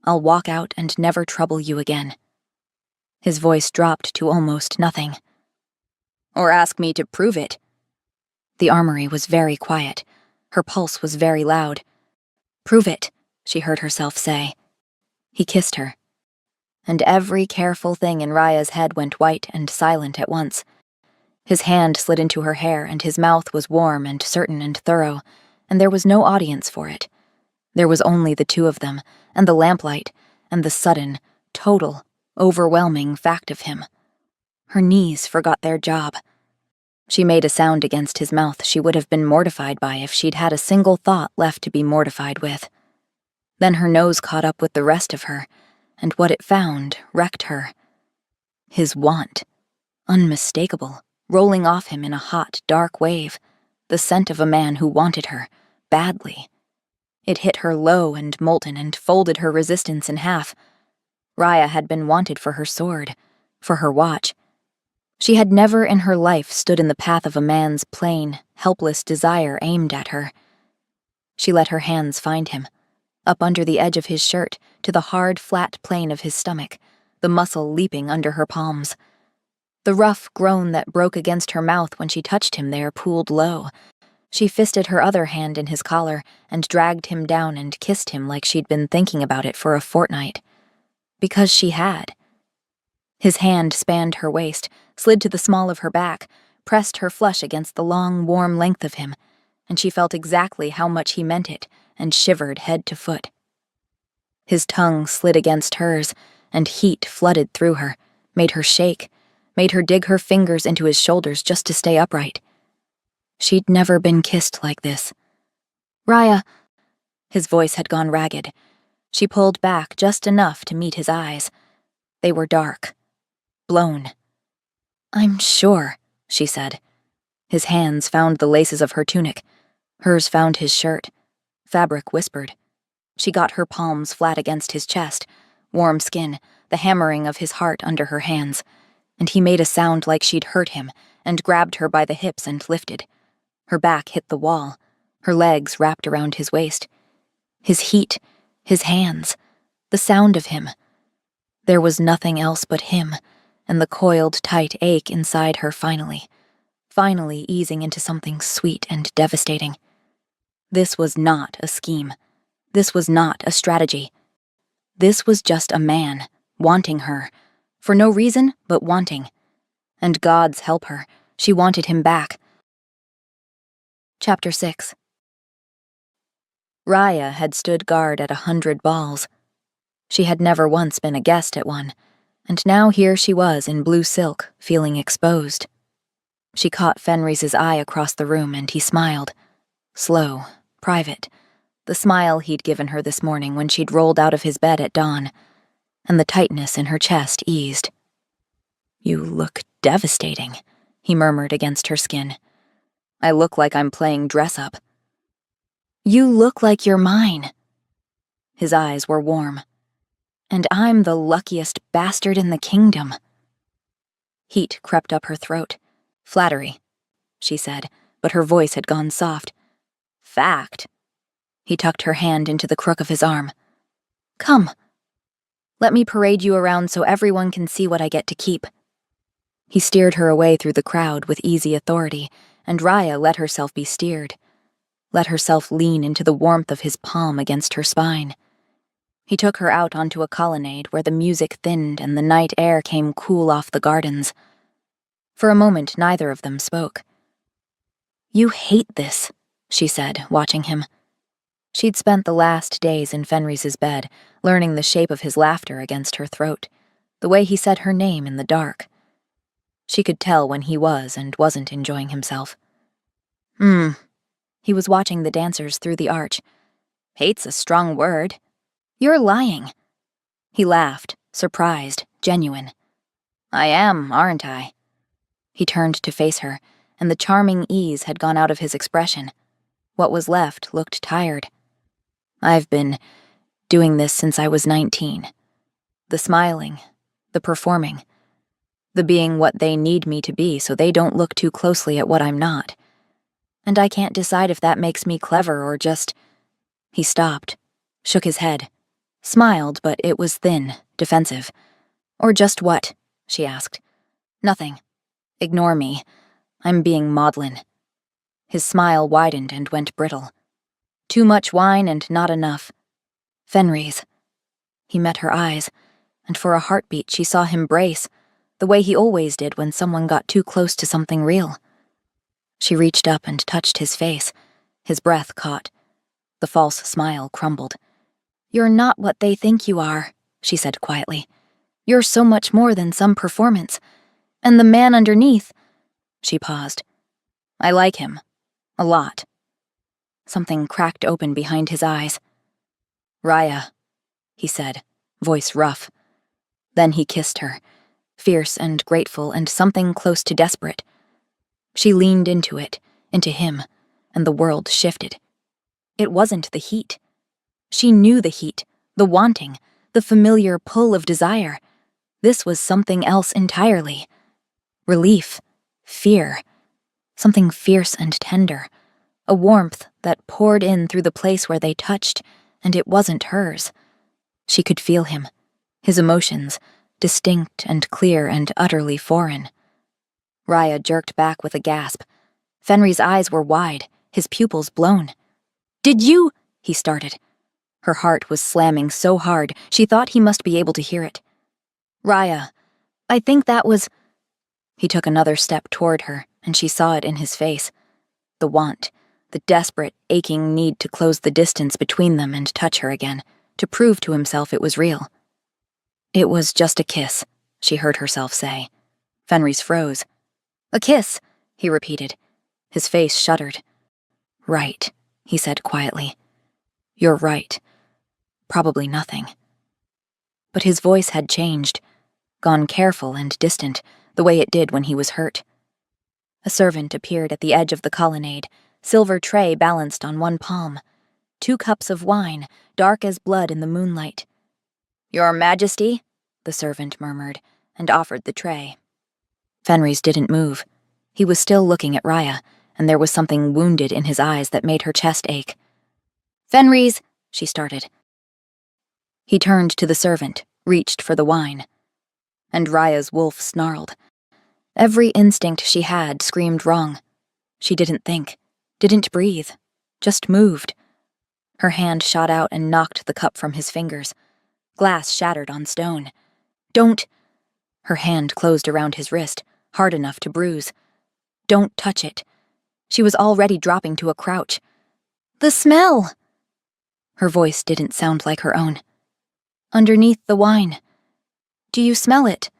I'll walk out and never trouble you again." His voice dropped to almost nothing. Or ask me to prove it. The armory was very quiet. Her pulse was very loud. Prove it, she heard herself say. He kissed her. And every careful thing in Raya's head went white and silent at once. His hand slid into her hair, and his mouth was warm and certain and thorough, and there was no audience for it. There was only the two of them, and the lamplight, and the sudden, total, overwhelming fact of him. Her knees forgot their job. She made a sound against his mouth she would have been mortified by if she'd had a single thought left to be mortified with. Then her nose caught up with the rest of her, and what it found wrecked her. His want, unmistakable, rolling off him in a hot, dark wave, the scent of a man who wanted her, badly. It hit her low and molten and folded her resistance in half. Raya had been wanted for her sword, for her watch. She had never in her life stood in the path of a man's plain, helpless desire aimed at her. She let her hands find him, up under the edge of his shirt, to the hard, flat plane of his stomach, the muscle leaping under her palms. The rough groan that broke against her mouth when she touched him there pooled low. She fisted her other hand in his collar and dragged him down and kissed him like she'd been thinking about it for a fortnight. Because she had. His hand spanned her waist, slid to the small of her back, pressed her flush against the long, warm length of him, and she felt exactly how much he meant it and shivered head to foot. His tongue slid against hers, and heat flooded through her, made her shake, made her dig her fingers into his shoulders just to stay upright. She'd never been kissed like this. Raya. His voice had gone ragged. She pulled back just enough to meet his eyes. They were dark. Blown. I'm sure, she said. His hands found the laces of her tunic. Hers found his shirt. Fabric whispered. She got her palms flat against his chest, warm skin, the hammering of his heart under her hands, and he made a sound like she'd hurt him and grabbed her by the hips and lifted. Her back hit the wall, her legs wrapped around his waist. His heat, his hands, the sound of him. There was nothing else but him, and the coiled tight ache inside her finally easing into something sweet and devastating. This was not a scheme. This was not a strategy. This was just a man, wanting her, for no reason but wanting. And God's help her, she wanted him back. Chapter 6. Raya had stood guard at 100 balls. She had never once been a guest at one, and now here she was in blue silk, feeling exposed. She caught Fenris's eye across the room, and he smiled. Slow, private, the smile he'd given her this morning when she'd rolled out of his bed at dawn, and the tightness in her chest eased. You look devastating, he murmured against her skin. I look like I'm playing dress-up. You look like you're mine. His eyes were warm. And I'm the luckiest bastard in the kingdom. Heat crept up her throat. Flattery, she said, but her voice had gone soft. Fact. He tucked her hand into the crook of his arm. Come. Let me parade you around so everyone can see what I get to keep. He steered her away through the crowd with easy authority, and Raya let herself be steered. Let herself lean into the warmth of his palm against her spine. He took her out onto a colonnade where the music thinned and the night air came cool off the gardens. For a moment, neither of them spoke. You hate this, she said, watching him. She'd spent the last days in Fenris's bed, learning the shape of his laughter against her throat, the way he said her name in the dark. She could tell when he was and wasn't enjoying himself. He was watching the dancers through the arch. Hate's a strong word. You're lying. He laughed, surprised, genuine. I am, aren't I? He turned to face her, and the charming ease had gone out of his expression. What was left looked tired. I've been doing this since I was 19. The smiling, the performing, the being what they need me to be so they don't look too closely at what I'm not. And I can't decide if that makes me clever or just... He stopped, shook his head, smiled, but it was thin, defensive. Or just what? she asked. Nothing. Ignore me. I'm being maudlin. His smile widened and went brittle. Too much wine and not enough. Fenris. He met her eyes, and for a heartbeat she saw him brace, the way he always did when someone got too close to something real. She reached up and touched his face. His breath caught. The false smile crumbled. "You're not what they think you are," she said quietly. "You're so much more than some performance. And the man underneath—" She paused. "I like him. A lot." Something cracked open behind his eyes. "Raya," he said, voice rough. Then he kissed her, fierce and grateful and something close to desperate. She leaned into it, into him, and the world shifted. It wasn't the heat. She knew the heat, the wanting, the familiar pull of desire. This was something else entirely. Relief, fear, something fierce and tender, a warmth that poured in through the place where they touched, and it wasn't hers. She could feel him, his emotions, distinct and clear and utterly foreign. Raya jerked back with a gasp. Fenris' eyes were wide, his pupils blown. "Did you—" he started. Her heart was slamming so hard she thought he must be able to hear it. "Raya, I think that was—" He took another step toward her, and she saw it in his face. The want, the desperate, aching need to close the distance between them and touch her again, to prove to himself it was real. "It was just a kiss," she heard herself say. Fenris froze. "A kiss," he repeated. His face shuddered. "Right," he said quietly. "You're right. Probably nothing." But his voice had changed, gone careful and distant, the way it did when he was hurt. A servant appeared at the edge of the colonnade, silver tray balanced on one palm. 2 cups of wine, dark as blood in the moonlight. "Your Majesty," the servant murmured, and offered the tray. Fenris didn't move. He was still looking at Raya, and there was something wounded in his eyes that made her chest ache. "Fenris," she started. He turned to the servant, reached for the wine. And Raya's wolf snarled. Every instinct she had screamed wrong. She didn't think, didn't breathe, just moved. Her hand shot out and knocked the cup from his fingers. Glass shattered on stone. "Don't—" Her hand closed around his wrist, hard enough to bruise. "Don't touch it." She was already dropping to a crouch. "The smell!" Her voice didn't sound like her own. "Underneath the wine. Do you smell it?"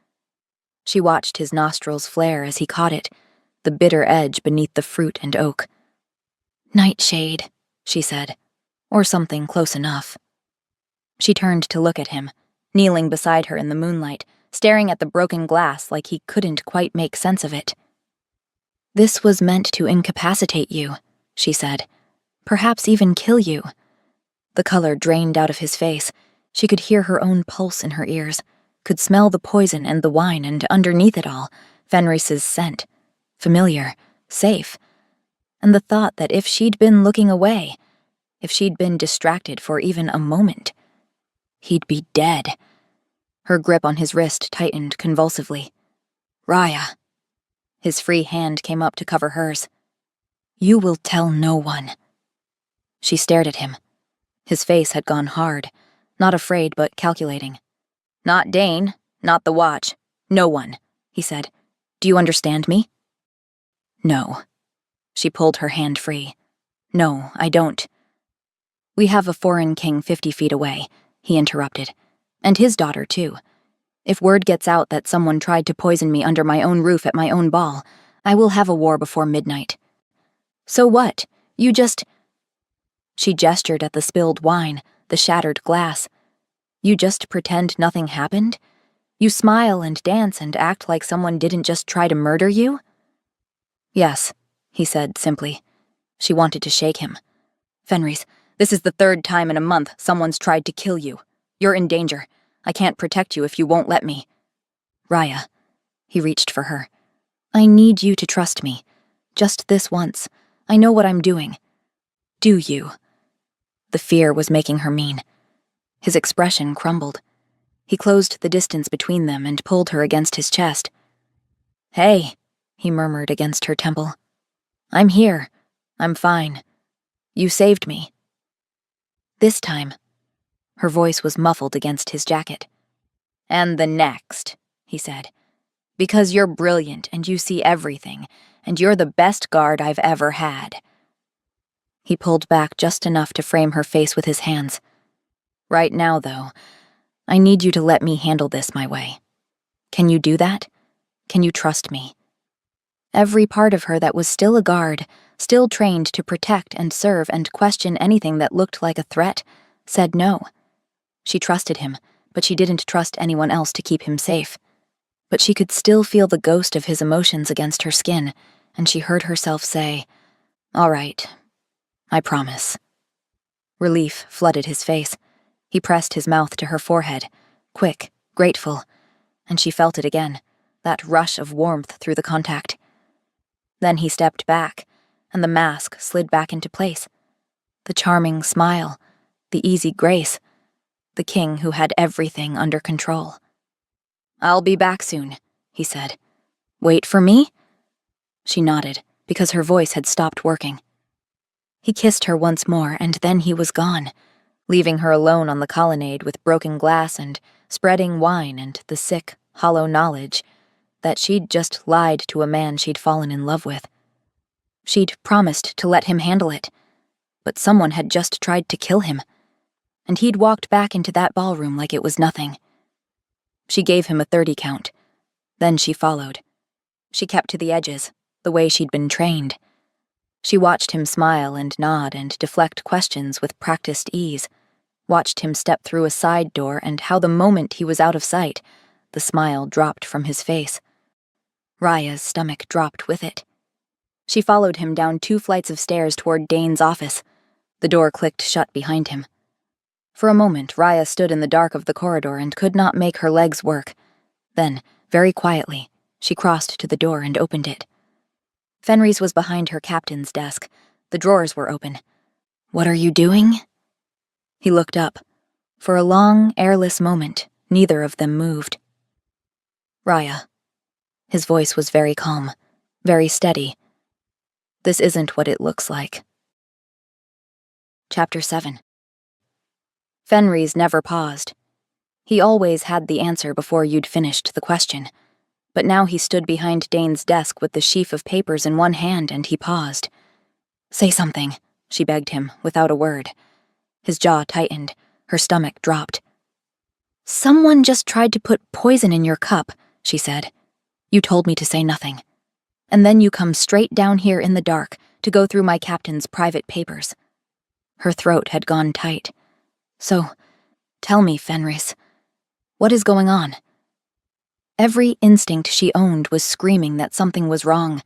She watched his nostrils flare as he caught it, the bitter edge beneath the fruit and oak. "Nightshade," she said, or something close enough. She turned to look at him, kneeling beside her in the moonlight, staring at the broken glass like he couldn't quite make sense of it. "This was meant to incapacitate you," she said. "Perhaps even kill you." The color drained out of his face. She could hear her own pulse in her ears, could smell the poison and the wine, and underneath it all, Fenris's scent. Familiar, safe. And the thought that if she'd been looking away, if she'd been distracted for even a moment, he'd be dead. Her grip on his wrist tightened convulsively. "Raya." His free hand came up to cover hers. "You will tell no one." She stared at him. His face had gone hard, not afraid but calculating. "Not Dane, not the watch, no one," he said. "Do you understand me?" "No." She pulled her hand free. "No, I don't." "We have a foreign king 50 feet away," he interrupted. "And his daughter, too. If word gets out that someone tried to poison me under my own roof at my own ball, I will have a war before midnight." "So what? You just—" She gestured at the spilled wine, the shattered glass. "You just pretend nothing happened? You smile and dance and act like someone didn't just try to murder you?" "Yes," he said simply. She wanted to shake him. "Fenris, this is the 3rd time in a month someone's tried to kill you. You're in danger. I can't protect you if you won't let me." "Raya." He reached for her. "I need you to trust me. Just this once. I know what I'm doing." "Do you?" The fear was making her mean. His expression crumbled. He closed the distance between them and pulled her against his chest. "Hey," he murmured against her temple. "I'm here. I'm fine. You saved me." This time, her voice was muffled against his jacket. "And the next," he said. "Because you're brilliant and you see everything, and you're the best guard I've ever had." He pulled back just enough to frame her face with his hands. "Right now, though, I need you to let me handle this my way. Can you do that? Can you trust me?" Every part of her that was still a guard, still trained to protect and serve and question anything that looked like a threat, said no. She trusted him, but she didn't trust anyone else to keep him safe. But she could still feel the ghost of his emotions against her skin, and she heard herself say, "All right, I promise." Relief flooded his face. He pressed his mouth to her forehead, quick, grateful, and she felt it again, that rush of warmth through the contact. Then he stepped back, and the mask slid back into place. The charming smile, the easy grace, the king who had everything under control. "I'll be back soon," he said. "Wait for me?" She nodded, because her voice had stopped working. He kissed her once more, and then he was gone, leaving her alone on the colonnade with broken glass and spreading wine and the sick, hollow knowledge that she'd just lied to a man she'd fallen in love with. She'd promised to let him handle it, but someone had just tried to kill him, and he'd walked back into that ballroom like it was nothing. She gave him a 30 count. Then she followed. She kept to the edges, the way she'd been trained. She watched him smile and nod and deflect questions with practiced ease, watched him step through a side door, and how the moment he was out of sight, the smile dropped from his face. Raya's stomach dropped with it. She followed him down 2 flights of stairs toward Dane's office. The door clicked shut behind him. For a moment, Raya stood in the dark of the corridor and could not make her legs work. Then, very quietly, she crossed to the door and opened it. Fenris was behind her captain's desk. The drawers were open. "What are you doing?" He looked up. For a long, airless moment, neither of them moved. "Raya." His voice was very calm, very steady. "This isn't what it looks like." Chapter 7. Fenris never paused. He always had the answer before you'd finished the question. But now he stood behind Dane's desk with the sheaf of papers in one hand, and he paused. "Say something," she begged him, without a word. His jaw tightened, her stomach dropped. "Someone just tried to put poison in your cup," she said. "You told me to say nothing. And then you come straight down here in the dark to go through my captain's private papers." Her throat had gone tight. "So, tell me, Fenris, what is going on?" Every instinct she owned was screaming that something was wrong,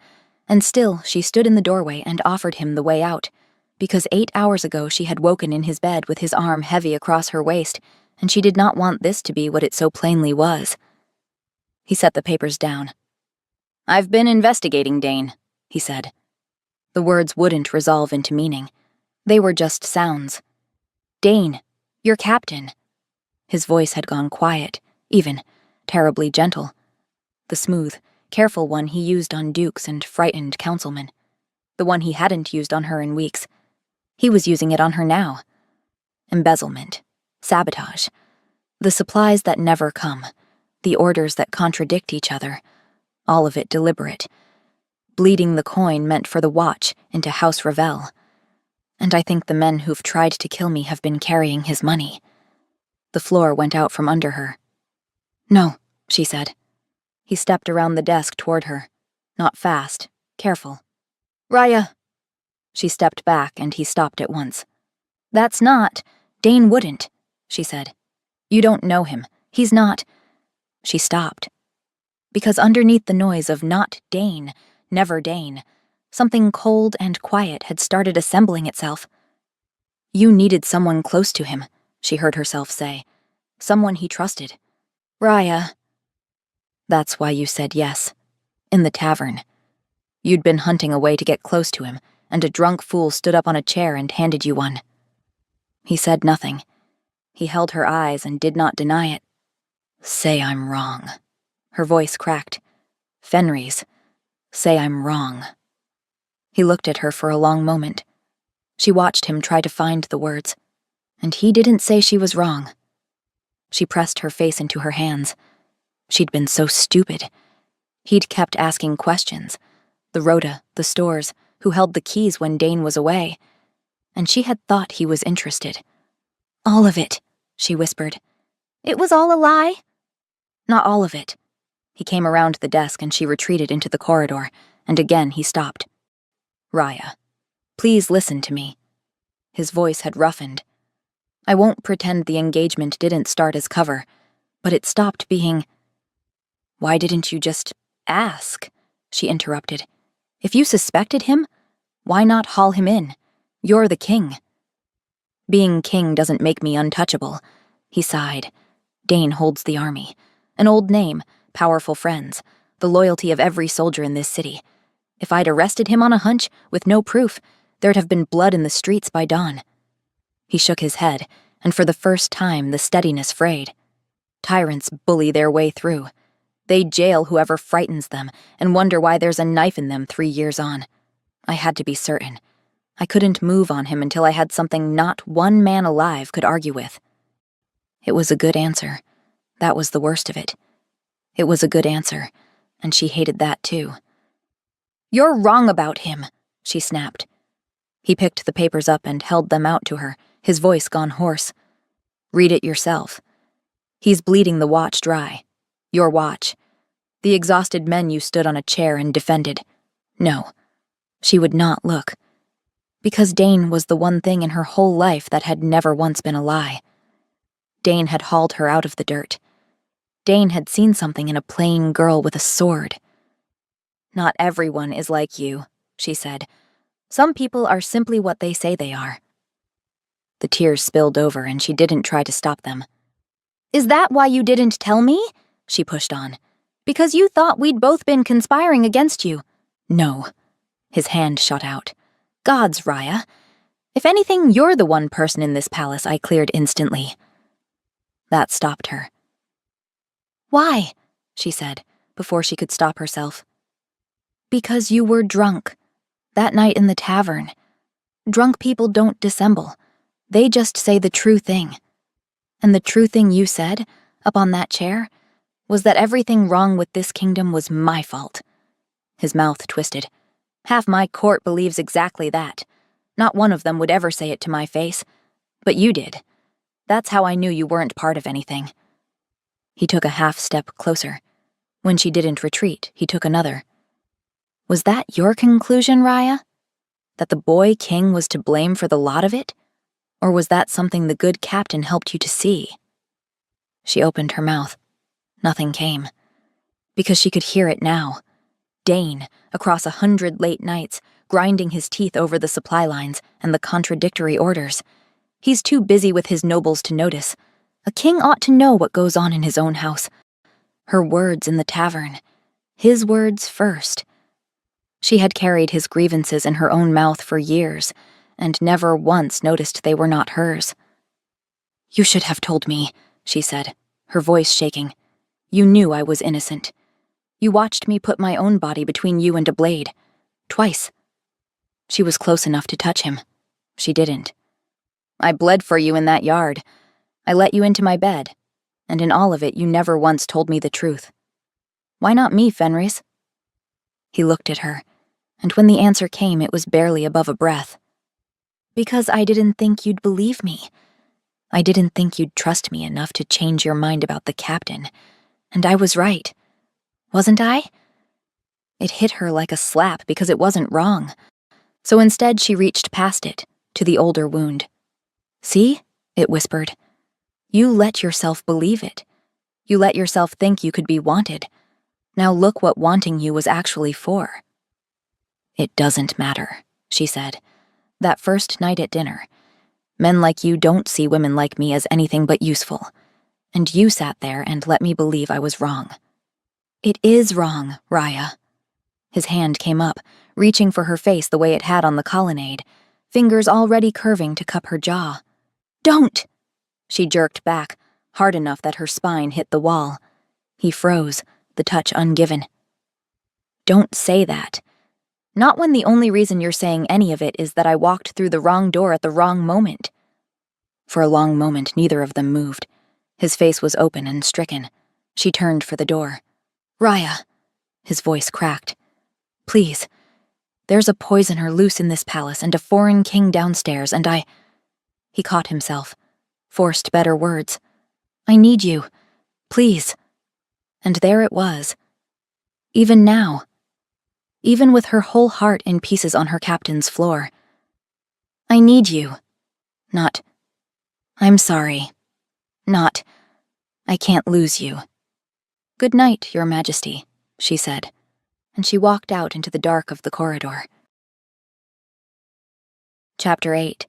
and still she stood in the doorway and offered him the way out, because 8 hours ago she had woken in his bed with his arm heavy across her waist, and she did not want this to be what it so plainly was. He set the papers down. "I've been investigating Dane," he said. The words wouldn't resolve into meaning. They were just sounds. "Dane, your captain." His voice had gone quiet, even, terribly gentle. The smooth, careful one he used on dukes and frightened councilmen. The one he hadn't used on her in weeks. He was using it on her now. Embezzlement. Sabotage. The supplies that never come. The orders that contradict each other. All of it deliberate. Bleeding the coin meant for the watch into House Ravel. And I think the men who've tried to kill me have been carrying his money. The floor went out from under her. "No," she said. He stepped around the desk toward her. Not fast, careful. "Raya." She stepped back and he stopped at once. "That's not. Dane wouldn't," she said. "You don't know him. He's not." She stopped. Because underneath the noise of not Dane, never Dane, something cold and quiet had started assembling itself. "You needed someone close to him," she heard herself say. "Someone he trusted." "Raya." "That's why you said yes. In the tavern. You'd been hunting a way to get close to him, and a drunk fool stood up on a chair and handed you one." He said nothing. He held her eyes and did not deny it. Say I'm wrong. Her voice cracked. Fenris, say I'm wrong. He looked at her for a long moment. She watched him try to find the words, and he didn't say she was wrong. She pressed her face into her hands. She'd been so stupid. He'd kept asking questions. The Rhoda, the stores, who held the keys when Dane was away. And she had thought he was interested. All of it, she whispered. It was all a lie? Not all of it. He came around the desk and she retreated into the corridor, and again he stopped. Raya, please listen to me. His voice had roughened. I won't pretend the engagement didn't start as cover, but it stopped being... Why didn't you just ask? She interrupted. If you suspected him, why not haul him in? You're the king. Being king doesn't make me untouchable. He sighed. Dane holds the army. An old name, powerful friends, the loyalty of every soldier in this city. If I'd arrested him on a hunch, with no proof, there'd have been blood in the streets by dawn. He shook his head, and for the first time the steadiness frayed. Tyrants bully their way through. They jail whoever frightens them and wonder why there's a knife in them 3 years on. I had to be certain. I couldn't move on him until I had something not one man alive could argue with. It was a good answer. That was the worst of it. It was a good answer, and she hated that too. You're wrong about him, she snapped. He picked the papers up and held them out to her, his voice gone hoarse. Read it yourself. He's bleeding the watch dry. Your watch. The exhausted men you stood on a chair and defended. No. She would not look. Because Dane was the one thing in her whole life that had never once been a lie. Dane had hauled her out of the dirt. Dane had seen something in a plain girl with a sword. Not everyone is like you, she said. Some people are simply what they say they are. The tears spilled over and she didn't try to stop them. Is that why you didn't tell me? She pushed on. Because you thought we'd both been conspiring against you. No. His hand shot out. Gods, Raya. If anything, you're the one person in this palace I cleared instantly. That stopped her. Why? She said, before she could stop herself. Because you were drunk. That night in the tavern. Drunk people don't dissemble. They just say the true thing. And the true thing you said, up on that chair, was that everything wrong with this kingdom was my fault. His mouth twisted. Half my court believes exactly that. Not one of them would ever say it to my face. But you did. That's how I knew you weren't part of anything. He took a half step closer. When she didn't retreat, he took another. Was that your conclusion, Raya? That the boy king was to blame for the lot of it? Or was that something the good captain helped you to see? She opened her mouth. Nothing came. Because she could hear it now. Dane, across 100 late nights, grinding his teeth over the supply lines and the contradictory orders. He's too busy with his nobles to notice. A king ought to know what goes on in his own house. Her words in the tavern. His words first. She had carried his grievances in her own mouth for years, and never once noticed they were not hers. You should have told me, she said, her voice shaking. You knew I was innocent. You watched me put my own body between you and a blade. Twice. She was close enough to touch him. She didn't. I bled for you in that yard. I let you into my bed. And in all of it, you never once told me the truth. Why not me, Fenris? He looked at her, and when the answer came, it was barely above a breath. Because I didn't think you'd believe me. I didn't think you'd trust me enough to change your mind about the captain. And I was right. Wasn't I? It hit her like a slap because it wasn't wrong. So instead she reached past it, to the older wound. See? It whispered. You let yourself believe it. You let yourself think you could be wanted. Now look what wanting you was actually for. It doesn't matter, she said. That first night at dinner. Men like you don't see women like me as anything but useful. And you sat there and let me believe I was wrong. It is wrong, Raya. His hand came up, reaching for her face the way it had on the colonnade, fingers already curving to cup her jaw. Don't! She jerked back, hard enough that her spine hit the wall. He froze, the touch ungiven. Don't say that. Not when the only reason you're saying any of it is that I walked through the wrong door at the wrong moment. For a long moment, neither of them moved. His face was open and stricken. She turned for the door. Raya, his voice cracked. Please. There's a poisoner loose in this palace and a foreign king downstairs, and He caught himself, forced better words. I need you. Please. And there it was. Even now. Even with her whole heart in pieces on her captain's floor. I need you. Not, I'm sorry. Not, I can't lose you. Good night, Your Majesty, she said, and she walked out into the dark of the corridor. Chapter 8.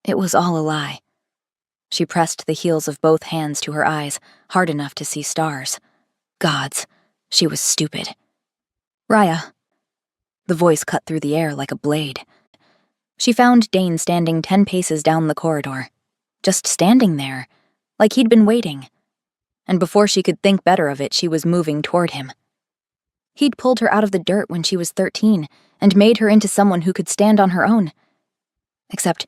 It was all a lie. She pressed the heels of both hands to her eyes, hard enough to see stars. Gods, she was stupid. Raya. The voice cut through the air like a blade. She found Dane standing 10 paces down the corridor. Just standing there, like he'd been waiting. And before she could think better of it, she was moving toward him. He'd pulled her out of the dirt when she was 13 and made her into someone who could stand on her own. Except,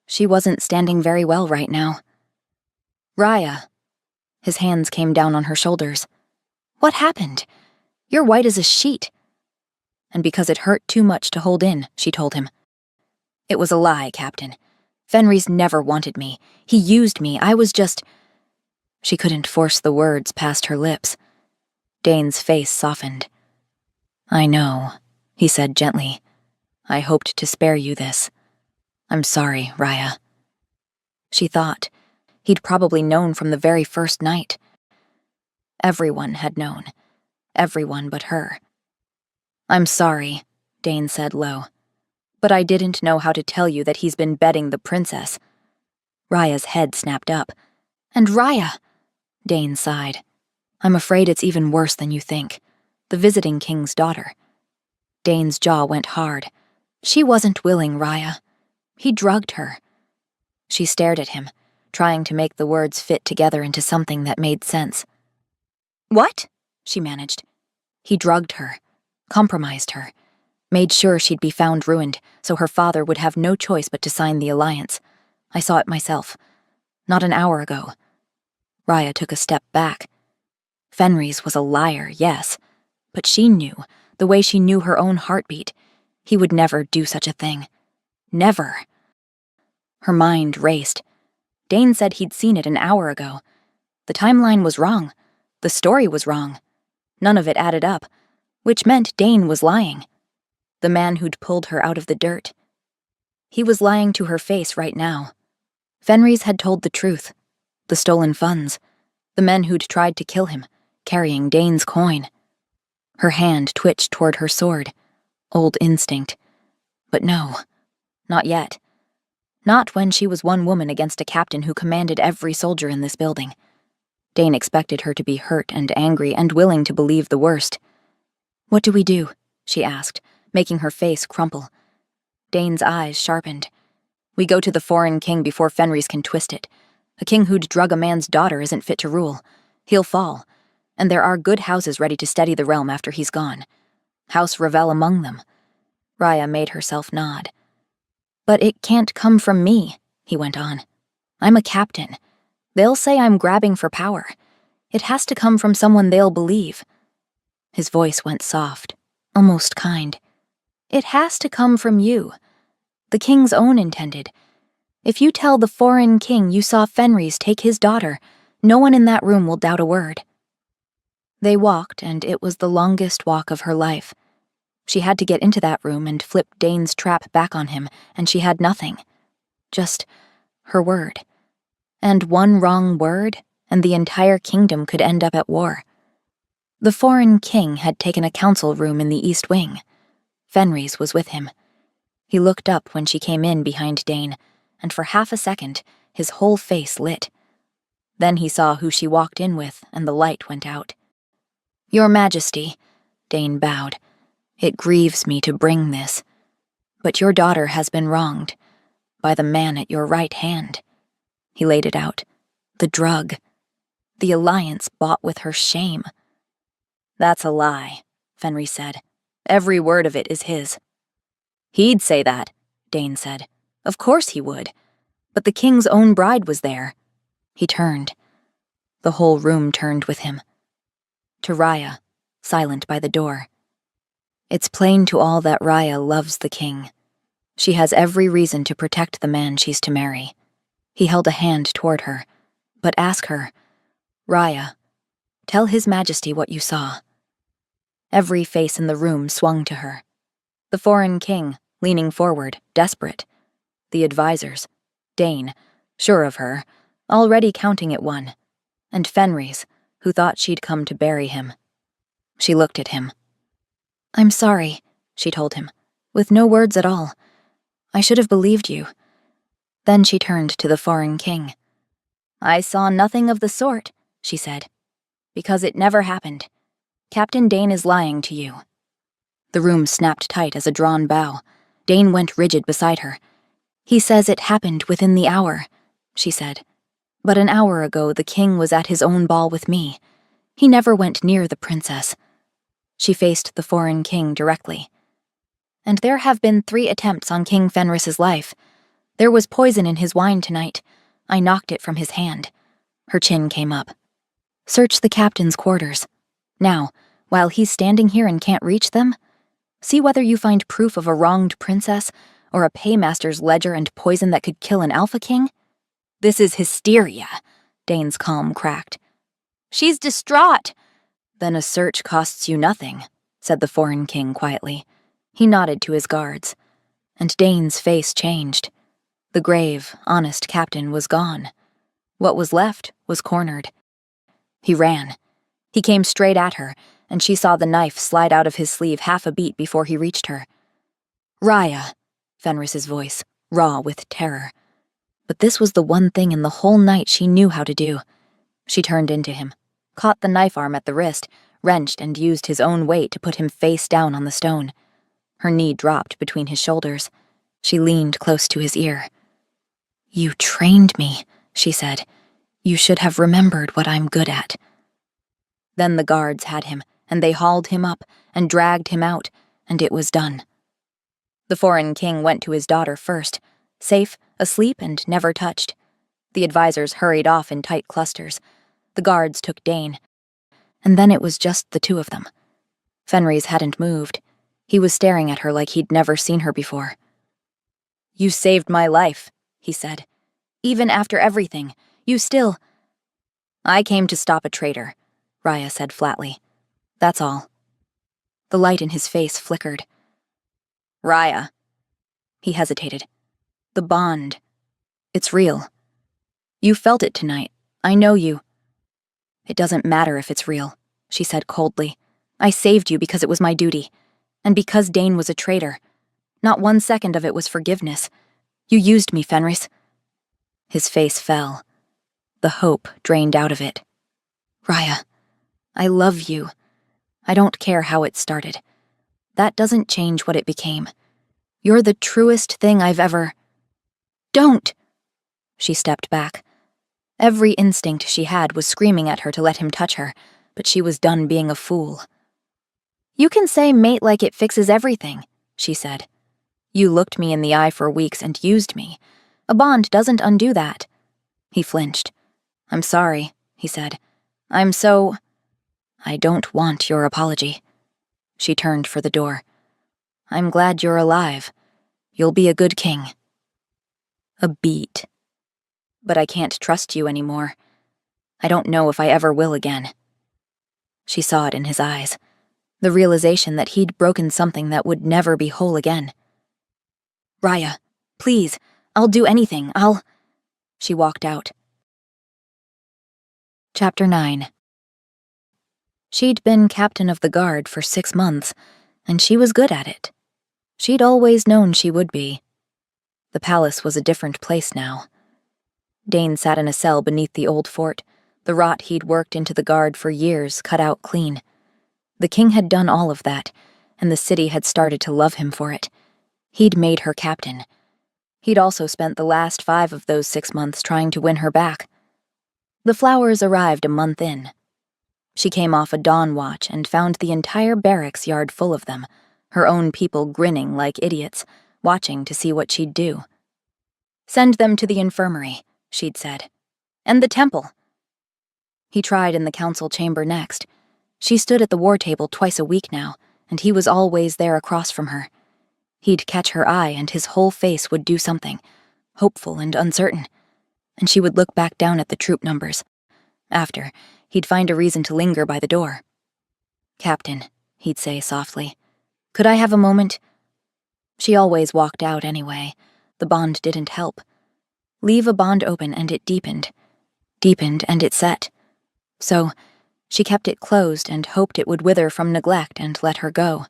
she wasn't standing very well right now. Raya. His hands came down on her shoulders. What happened? You're white as a sheet. And because it hurt too much to hold in, she told him. It was a lie, Captain. Fenris never wanted me. He used me. I was just... She couldn't force the words past her lips. Dane's face softened. I know, he said gently. I hoped to spare you this. I'm sorry, Raya. She thought. He'd probably known from the very first night. Everyone had known. Everyone but her. I'm sorry, Dane said low. But I didn't know how to tell you that he's been bedding the princess. Raya's head snapped up. And Raya, Dane sighed. I'm afraid it's even worse than you think. The visiting king's daughter. Dane's jaw went hard. She wasn't willing, Raya. He drugged her. She stared at him, trying to make the words fit together into something that made sense. What? She managed. He drugged her, compromised her, made sure she'd be found ruined so her father would have no choice but to sign the alliance. I saw it myself. Not an hour ago. Raya took a step back. Fenris was a liar, yes, but she knew, the way she knew her own heartbeat, he would never do such a thing. Never. Her mind raced. Dane said he'd seen it an hour ago. The timeline was wrong. The story was wrong. None of it added up, which meant Dane was lying. The man who'd pulled her out of the dirt. He was lying to her face right now. Fenris had told the truth. The stolen funds. The men who'd tried to kill him, carrying Dane's coin. Her hand twitched toward her sword. Old instinct. But no, not yet. Not when she was one woman against a captain who commanded every soldier in this building. Dane expected her to be hurt and angry and willing to believe the worst. What do we do? She asked, making her face crumple. Dane's eyes sharpened. We go to the foreign king before Fenris can twist it. A king who'd drug a man's daughter isn't fit to rule. He'll fall. And there are good houses ready to steady the realm after he's gone. House Ravel among them. Raya made herself nod. But it can't come from me, he went on. I'm a captain. They'll say I'm grabbing for power. It has to come from someone they'll believe. His voice went soft, almost kind. It has to come from you. The king's own intended. If you tell the foreign king you saw Fenris take his daughter, no one in that room will doubt a word. They walked, and it was the longest walk of her life. She had to get into that room and flip Dane's trap back on him, and she had nothing. Just her word. And one wrong word, and the entire kingdom could end up at war. The foreign king had taken a council room in the East Wing. Fenris was with him. He looked up when she came in behind Dane, and for half a second, his whole face lit. Then he saw who she walked in with, and the light went out. Your Majesty, Dane bowed. It grieves me to bring this, but your daughter has been wronged by the man at your right hand. He laid it out. The drug. The alliance bought with her shame. "That's a lie," Fenris said. "Every word of it is his." "He'd say that," Dane said. "Of course he would. But the king's own bride was there." He turned. The whole room turned with him. To Raya, silent by the door. "It's plain to all that Raya loves the king. She has every reason to protect the man she's to marry." He held a hand toward her. "But ask her, Raya, tell His Majesty what you saw." Every face in the room swung to her. The foreign king, leaning forward, desperate. The advisors, Dane, sure of her, already counting it one. And Fenris, who thought she'd come to bury him. She looked at him. "I'm sorry," she told him, with no words at all. "I should have believed you." Then she turned to the foreign king. "I saw nothing of the sort," she said, "because it never happened. Captain Dane is lying to you." The room snapped tight as a drawn bow. Dane went rigid beside her. "He says it happened within the hour," she said. "But an hour ago the king was at his own ball with me. He never went near the princess." She faced the foreign king directly. "And there have been 3 attempts on King Fenris's life. There was poison in his wine tonight. I knocked it from his hand." Her chin came up. "Search the captain's quarters. Now, while he's standing here and can't reach them, see whether you find proof of a wronged princess or a paymaster's ledger and poison that could kill an Alpha King." "This is hysteria," Dane's calm cracked. "She's distraught." "Then a search costs you nothing," said the foreign king quietly. He nodded to his guards, and Dane's face changed. The grave, honest captain was gone. What was left was cornered. He ran. He came straight at her, and she saw the knife slide out of his sleeve half a beat before he reached her. "Raya," Fenris's voice, raw with terror. But this was the one thing in the whole night she knew how to do. She turned into him, caught the knife arm at the wrist, wrenched and used his own weight to put him face down on the stone. Her knee dropped between his shoulders. She leaned close to his ear. "You trained me," she said. "You should have remembered what I'm good at." Then the guards had him, and they hauled him up and dragged him out, and it was done. The foreign king went to his daughter first, safe, asleep, and never touched. The advisors hurried off in tight clusters. The guards took Dane. And then it was just the 2 of them. Fenris hadn't moved. He was staring at her like he'd never seen her before. "You saved my life," he said. "Even after everything, you still—" "I came to stop a traitor," Raya said flatly. "That's all." The light in his face flickered. "Raya." He hesitated. "The bond. It's real. You felt it tonight. I know you." "It doesn't matter if it's real," she said coldly. "I saved you because it was my duty. And because Dane was a traitor. Not 1 second of it was forgiveness. You used me, Fenris." His face fell. The hope drained out of it. "Raya, I love you. I don't care how it started. That doesn't change what it became. You're the truest thing I've ever—" "Don't!" She stepped back. Every instinct she had was screaming at her to let him touch her, but she was done being a fool. "You can say mate like it fixes everything," she said. "You looked me in the eye for weeks and used me. A bond doesn't undo that." He flinched. "I'm sorry," he said. "I'm so—" "I don't want your apology." She turned for the door. "I'm glad you're alive. You'll be a good king." A beat. "But I can't trust you anymore. I don't know if I ever will again." She saw it in his eyes, the realization that he'd broken something that would never be whole again. "Raya, please, I'll do anything, I'll—" She walked out. Chapter 9. She'd been captain of the guard for 6 months, and she was good at it. She'd always known she would be. The palace was a different place now. Dane sat in a cell beneath the old fort, the rot he'd worked into the guard for years cut out clean. The king had done all of that, and the city had started to love him for it. He'd made her captain. He'd also spent the last 5 of those 6 months trying to win her back. The flowers arrived a month in. She came off a dawn watch and found the entire barracks yard full of them, her own people grinning like idiots, watching to see what she'd do. "Send them to the infirmary," she'd said. "And the temple." He tried in the council chamber next. She stood at the war table twice a week now, and he was always there across from her. He'd catch her eye and his whole face would do something, hopeful and uncertain, and she would look back down at the troop numbers. After, he'd find a reason to linger by the door. "Captain," he'd say softly, "could I have a moment?" She always walked out anyway. The bond didn't help. Leave a bond open and it deepened and it set. So, she kept it closed and hoped it would wither from neglect and let her go.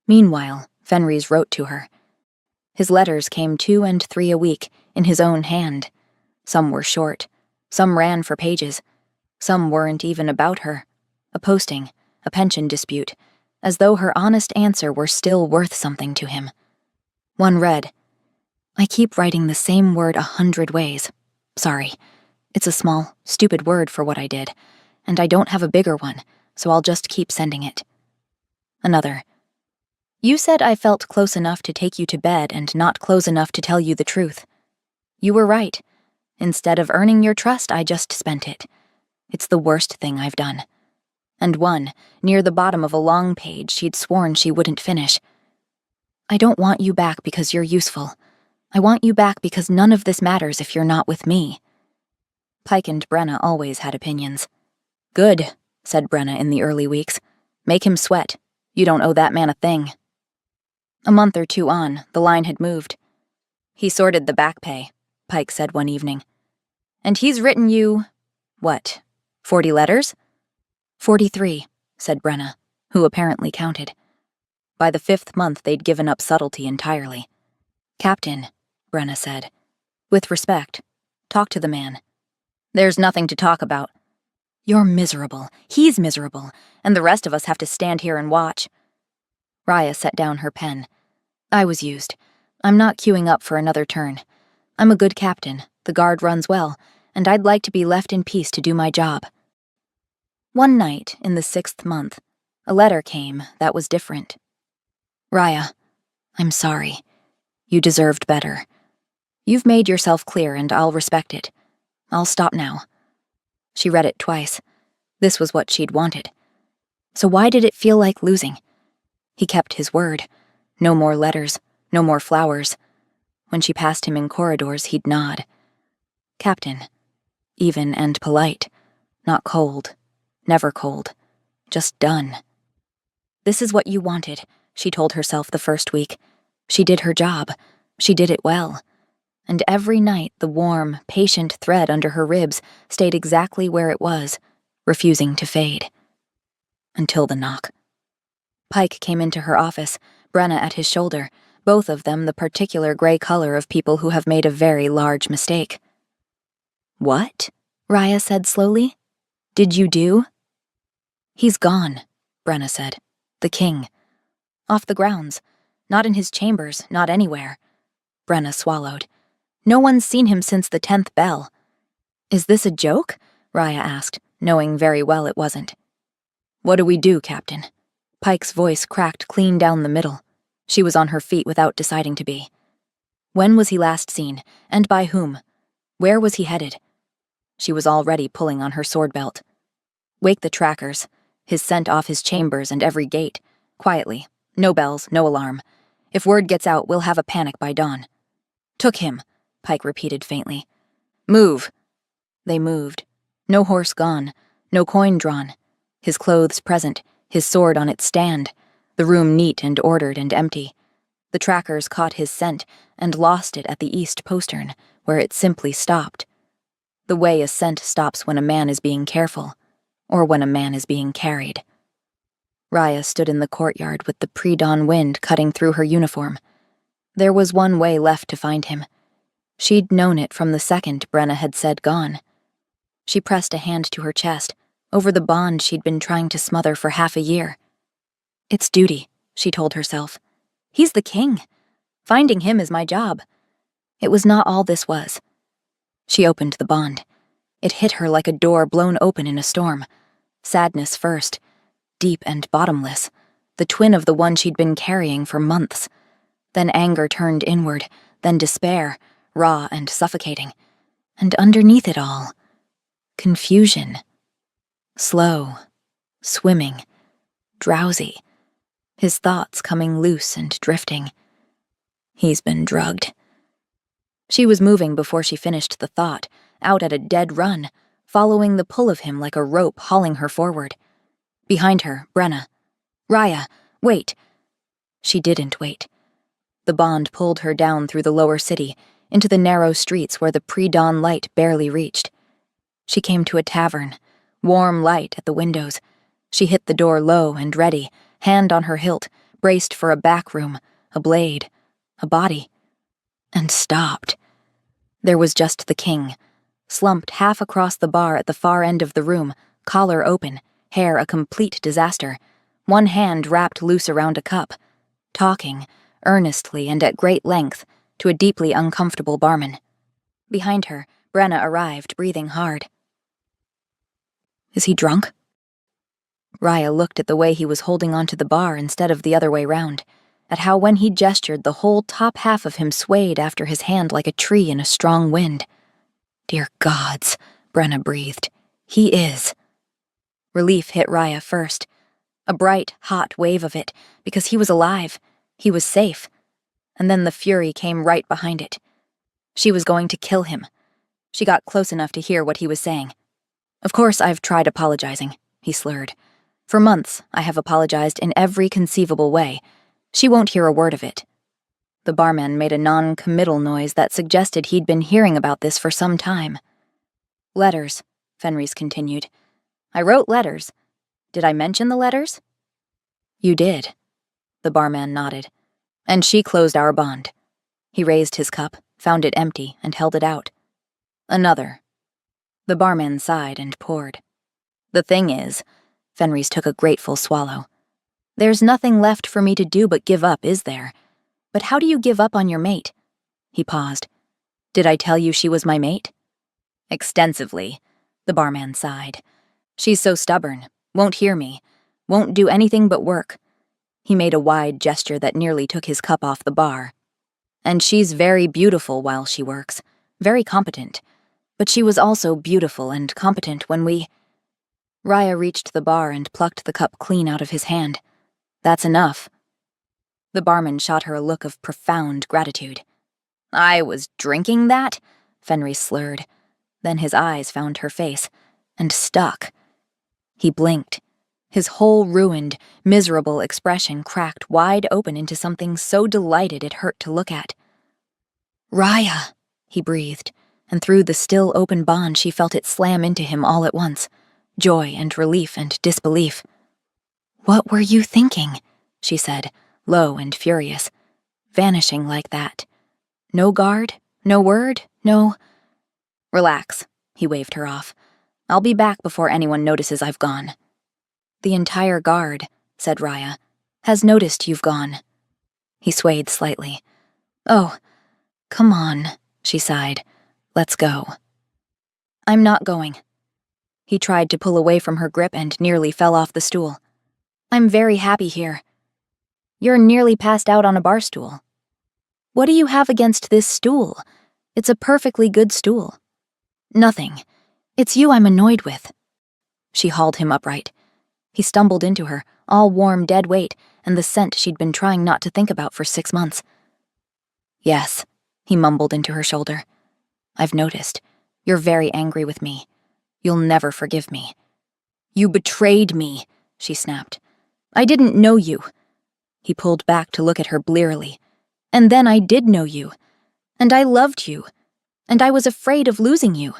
Meanwhile, Fenris wrote to her. His letters came 2 and 3 a week, in his own hand. Some were short, some ran for pages, some weren't even about her. A posting, a pension dispute, as though her honest answer were still worth something to him. One read, "I keep writing the same word 100 ways. Sorry. It's a small, stupid word for what I did, and I don't have a bigger one, so I'll just keep sending it." Another, "You said I felt close enough to take you to bed and not close enough to tell you the truth. You were right. Instead of earning your trust, I just spent it. It's the worst thing I've done." And one, near the bottom of a long page she'd sworn she wouldn't finish. "I don't want you back because you're useful. I want you back because none of this matters if you're not with me." Pike and Brenna always had opinions. "Good," said Brenna in the early weeks. "Make him sweat. You don't owe that man a thing." A month or 2 on, the line had moved. "He sorted the back pay," Pike said one evening. "And he's written you, what, 40 letters?" 43, said Brenna, who apparently counted. By the 5th month, they'd given up subtlety entirely. "Captain," Brenna said, "with respect, talk to the man." "There's nothing to talk about." "You're miserable, he's miserable, and the rest of us have to stand here and watch." Raya set down her pen. "I was used. I'm not queuing up for another turn. I'm a good captain, the guard runs well, and I'd like to be left in peace to do my job." One night, in the 6th month, a letter came that was different. "Raya, I'm sorry. You deserved better. You've made yourself clear and I'll respect it. I'll stop now." She read it twice. This was what she'd wanted. So why did it feel like losing? He kept his word. No more letters, no more flowers. When she passed him in corridors, he'd nod. Captain. Even and polite. Not cold. Never cold. Just done. This is what you wanted, she told herself the first week. She did her job. She did it well. And every night the warm, patient thread under her ribs stayed exactly where it was, refusing to fade. Until the knock. Pike came into her office, Brenna at his shoulder, both of them the particular gray color of people who have made a very large mistake. "What?" Raya said slowly. "Did you do?" "He's gone," Brenna said. "The king. Off the grounds. Not in his chambers, not anywhere." Brenna swallowed. "No one's seen him since the 10th bell." "Is this a joke?" Raya asked, knowing very well it wasn't. "What do we do, Captain?" Pike's voice cracked clean down the middle. She was on her feet without deciding to be. When was he last seen, and by whom? Where was he headed? She was already pulling on her sword belt. "Wake the trackers. His scent off his chambers and every gate. Quietly. No bells, no alarm. If word gets out, we'll have a panic by dawn." "Took him," Pike repeated faintly. "Move." They moved. No horse gone. No coin drawn. His clothes present. His sword on its stand. The room neat and ordered and empty. The trackers caught his scent and lost it at the east postern, where it simply stopped. The way a scent stops when a man is being careful, or when a man is being carried. Raya stood in the courtyard with the pre-dawn wind cutting through her uniform. There was one way left to find him. She'd known it from the second Brenna had said gone. She pressed a hand to her chest, over the bond she'd been trying to smother for half a year. "It's duty," she told herself. "He's the king. Finding him is my job." It was not all this was. She opened the bond. It hit her like a door blown open in a storm. Sadness first, deep and bottomless, the twin of the one she'd been carrying for months. Then anger turned inward, then despair, raw and suffocating. And underneath it all, confusion. Slow, swimming, drowsy, his thoughts coming loose and drifting. He's been drugged. She was moving before she finished the thought, out at a dead run, following the pull of him like a rope hauling her forward. Behind her, Brenna. "Raya, wait." She didn't wait. The bond pulled her down through the lower city, into the narrow streets where the pre-dawn light barely reached. She came to a tavern, warm light at the windows. She hit the door low and ready, hand on her hilt, braced for a back room, a blade, a body, and stopped. There was just the king, slumped half across the bar at the far end of the room, collar open, hair a complete disaster, one hand wrapped loose around a cup, talking, earnestly and at great length, to a deeply uncomfortable barman. Behind her, Brenna arrived, breathing hard. "Is he drunk?" Raya looked at the way he was holding onto the bar instead of the other way round, at how when he gestured the whole top half of him swayed after his hand like a tree in a strong wind. "Dear gods," Brenna breathed. "He is." Relief hit Raya first. A bright, hot wave of it, because he was alive. He was safe. And then the fury came right behind it. She was going to kill him. She got close enough to hear what he was saying. "Of course I've tried apologizing," he slurred. "For months, I have apologized in every conceivable way. She won't hear a word of it." The barman made a non-committal noise that suggested he'd been hearing about this for some time. "Letters," Fenris continued. "I wrote letters. Did I mention the letters?" "You did." The barman nodded. "And she closed our bond." He raised his cup, found it empty, and held it out. "Another." The barman sighed and poured. "The thing is," Fenris took a grateful swallow, "there's nothing left for me to do but give up, is there? But how do you give up on your mate?" He paused. "Did I tell you she was my mate?" "Extensively," the barman sighed. "She's so stubborn, won't hear me, won't do anything but work." He made a wide gesture that nearly took his cup off the bar. "And she's very beautiful while she works, very competent. But she was also beautiful and competent when we—" Raya reached the bar and plucked the cup clean out of his hand. "That's enough." The barman shot her a look of profound gratitude. "I was drinking that?" Fenris slurred. Then his eyes found her face, and stuck. He blinked. His whole ruined, miserable expression cracked wide open into something so delighted it hurt to look at. "Raya," he breathed, and through the still open bond she felt it slam into him all at once, joy and relief and disbelief. "What were you thinking?" she said, low and furious, vanishing like that. No guard, no word, no— "Relax," he waved her off. "I'll be back before anyone notices I've gone." "The entire guard," said Raya, "has noticed you've gone." He swayed slightly. "Oh, come on," she sighed. "Let's go." "I'm not going." He tried to pull away from her grip and nearly fell off the stool. "I'm very happy here." "You're nearly passed out on a bar stool." "What do you have against this stool? It's a perfectly good stool." "Nothing. It's you I'm annoyed with." She hauled him upright. He stumbled into her, all warm dead weight, and the scent she'd been trying not to think about for 6 months. "Yes," he mumbled into her shoulder. "I've noticed. You're very angry with me. You'll never forgive me." "You betrayed me," she snapped. "I didn't know you." He pulled back to look at her blearily. "And then I did know you. And I loved you. And I was afraid of losing you."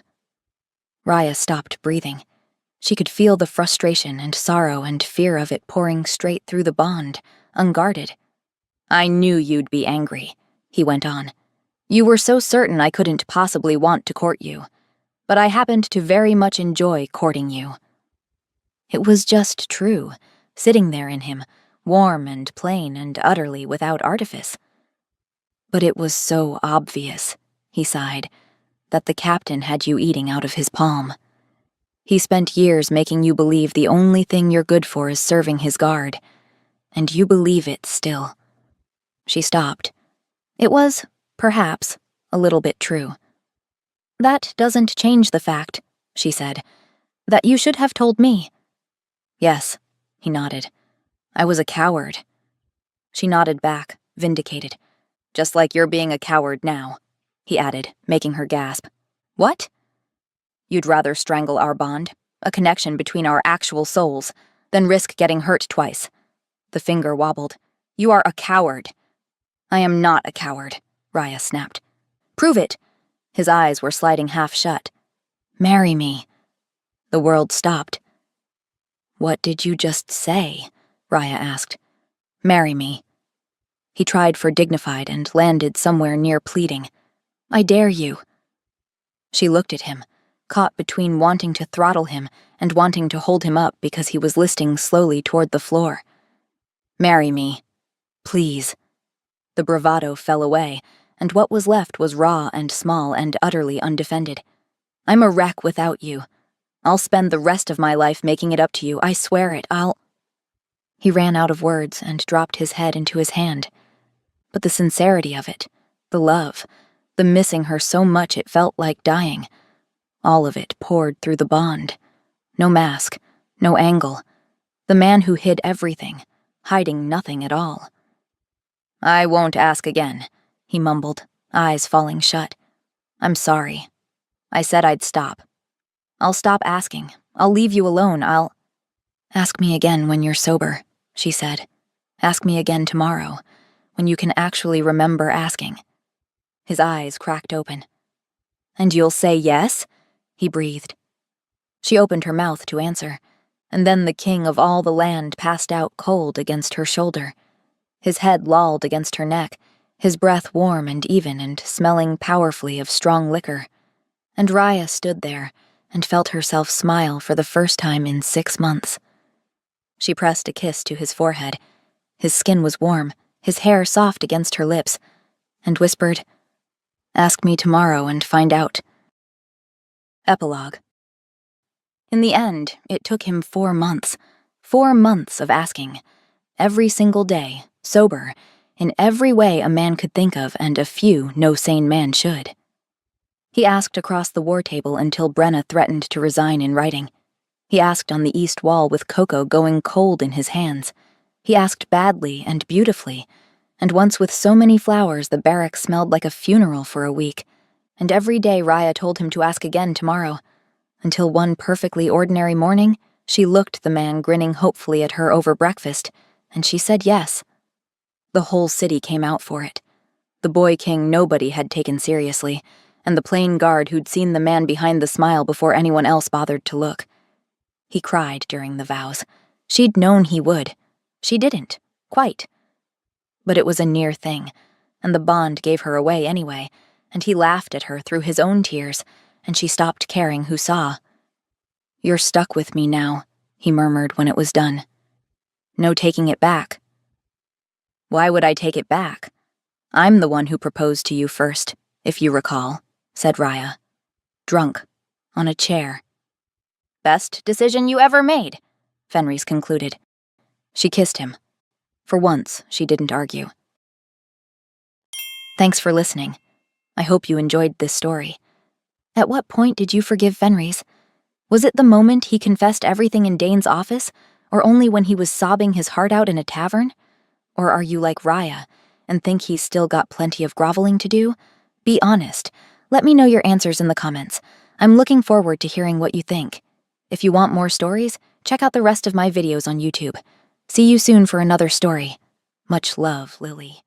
Raya stopped breathing. She could feel the frustration and sorrow and fear of it pouring straight through the bond, unguarded. "I knew you'd be angry," he went on. "You were so certain I couldn't possibly want to court you. But I happened to very much enjoy courting you." It was just true, sitting there in him, warm and plain and utterly without artifice. But it was so obvious, he sighed. that the captain had you eating out of his palm. He spent years making you believe the only thing you're good for is serving his guard. And you believe it still." She stopped. It was, perhaps, a little bit true. "That doesn't change the fact," she said, "that you should have told me." "Yes," he nodded. "I was a coward." She nodded back, vindicated. "Just like you're being a coward now," he added, making her gasp. "What?" "You'd rather strangle our bond, a connection between our actual souls, than risk getting hurt twice." The finger wobbled. "You are a coward." "I am not a coward," Raya snapped. "Prove it." His eyes were sliding half shut. "Marry me." The world stopped. "What did you just say?" Raya asked. "Marry me." He tried for dignified and landed somewhere near pleading. "I dare you." She looked at him, caught between wanting to throttle him and wanting to hold him up because he was listing slowly toward the floor. "Marry me. Please." The bravado fell away, and what was left was raw and small and utterly undefended. "I'm a wreck without you. I'll spend the rest of my life making it up to you, I swear it, I'll—" He ran out of words and dropped his head into his hand. But the sincerity of it, the love, the missing her so much it felt like dying, all of it poured through the bond. No mask, no angle. The man who hid everything, hiding nothing at all. "I won't ask again," he mumbled, eyes falling shut. "I'm sorry. I said I'd stop. I'll stop asking. I'll leave you alone. I'll—" "Ask me again when you're sober," she said. "Ask me again tomorrow, when you can actually remember asking." His eyes cracked open. "And you'll say yes?" he breathed. She opened her mouth to answer, and then the king of all the land passed out cold against her shoulder. His head lolled against her neck, his breath warm and even and smelling powerfully of strong liquor. And Raya stood there and felt herself smile for the first time in 6 months. She pressed a kiss to his forehead. His skin was warm, his hair soft against her lips, and whispered, "Ask me tomorrow and find out." Epilogue. In the end, it took him 4 months. 4 months of asking. Every single day, sober, in every way a man could think of and a few no sane man should. He asked across the war table until Brenna threatened to resign in writing. He asked on the east wall with Coco going cold in his hands. He asked badly and beautifully, and once with so many flowers the barrack smelled like a funeral for a week, and every day Raya told him to ask again tomorrow, until one perfectly ordinary morning, she looked the man grinning hopefully at her over breakfast, and she said yes. The whole city came out for it. The boy king nobody had taken seriously, and the plain guard who'd seen the man behind the smile before anyone else bothered to look. He cried during the vows. She'd known he would. She didn't, quite. But it was a near thing, and the bond gave her away anyway, and he laughed at her through his own tears, and she stopped caring who saw. "You're stuck with me now," he murmured when it was done. "No taking it back." "Why would I take it back? I'm the one who proposed to you first, if you recall," said Raya. "Drunk, on a chair." "Best decision you ever made," Fenris concluded. She kissed him. For once, she didn't argue. Thanks for listening. I hope you enjoyed this story. At what point did you forgive Fenris? Was it the moment he confessed everything in Dane's office, or only when he was sobbing his heart out in a tavern? Or are you like Raya, and think he's still got plenty of groveling to do? Be honest. Let me know your answers in the comments. I'm looking forward to hearing what you think. If you want more stories, check out the rest of my videos on YouTube. See you soon for another story. Much love, Lily.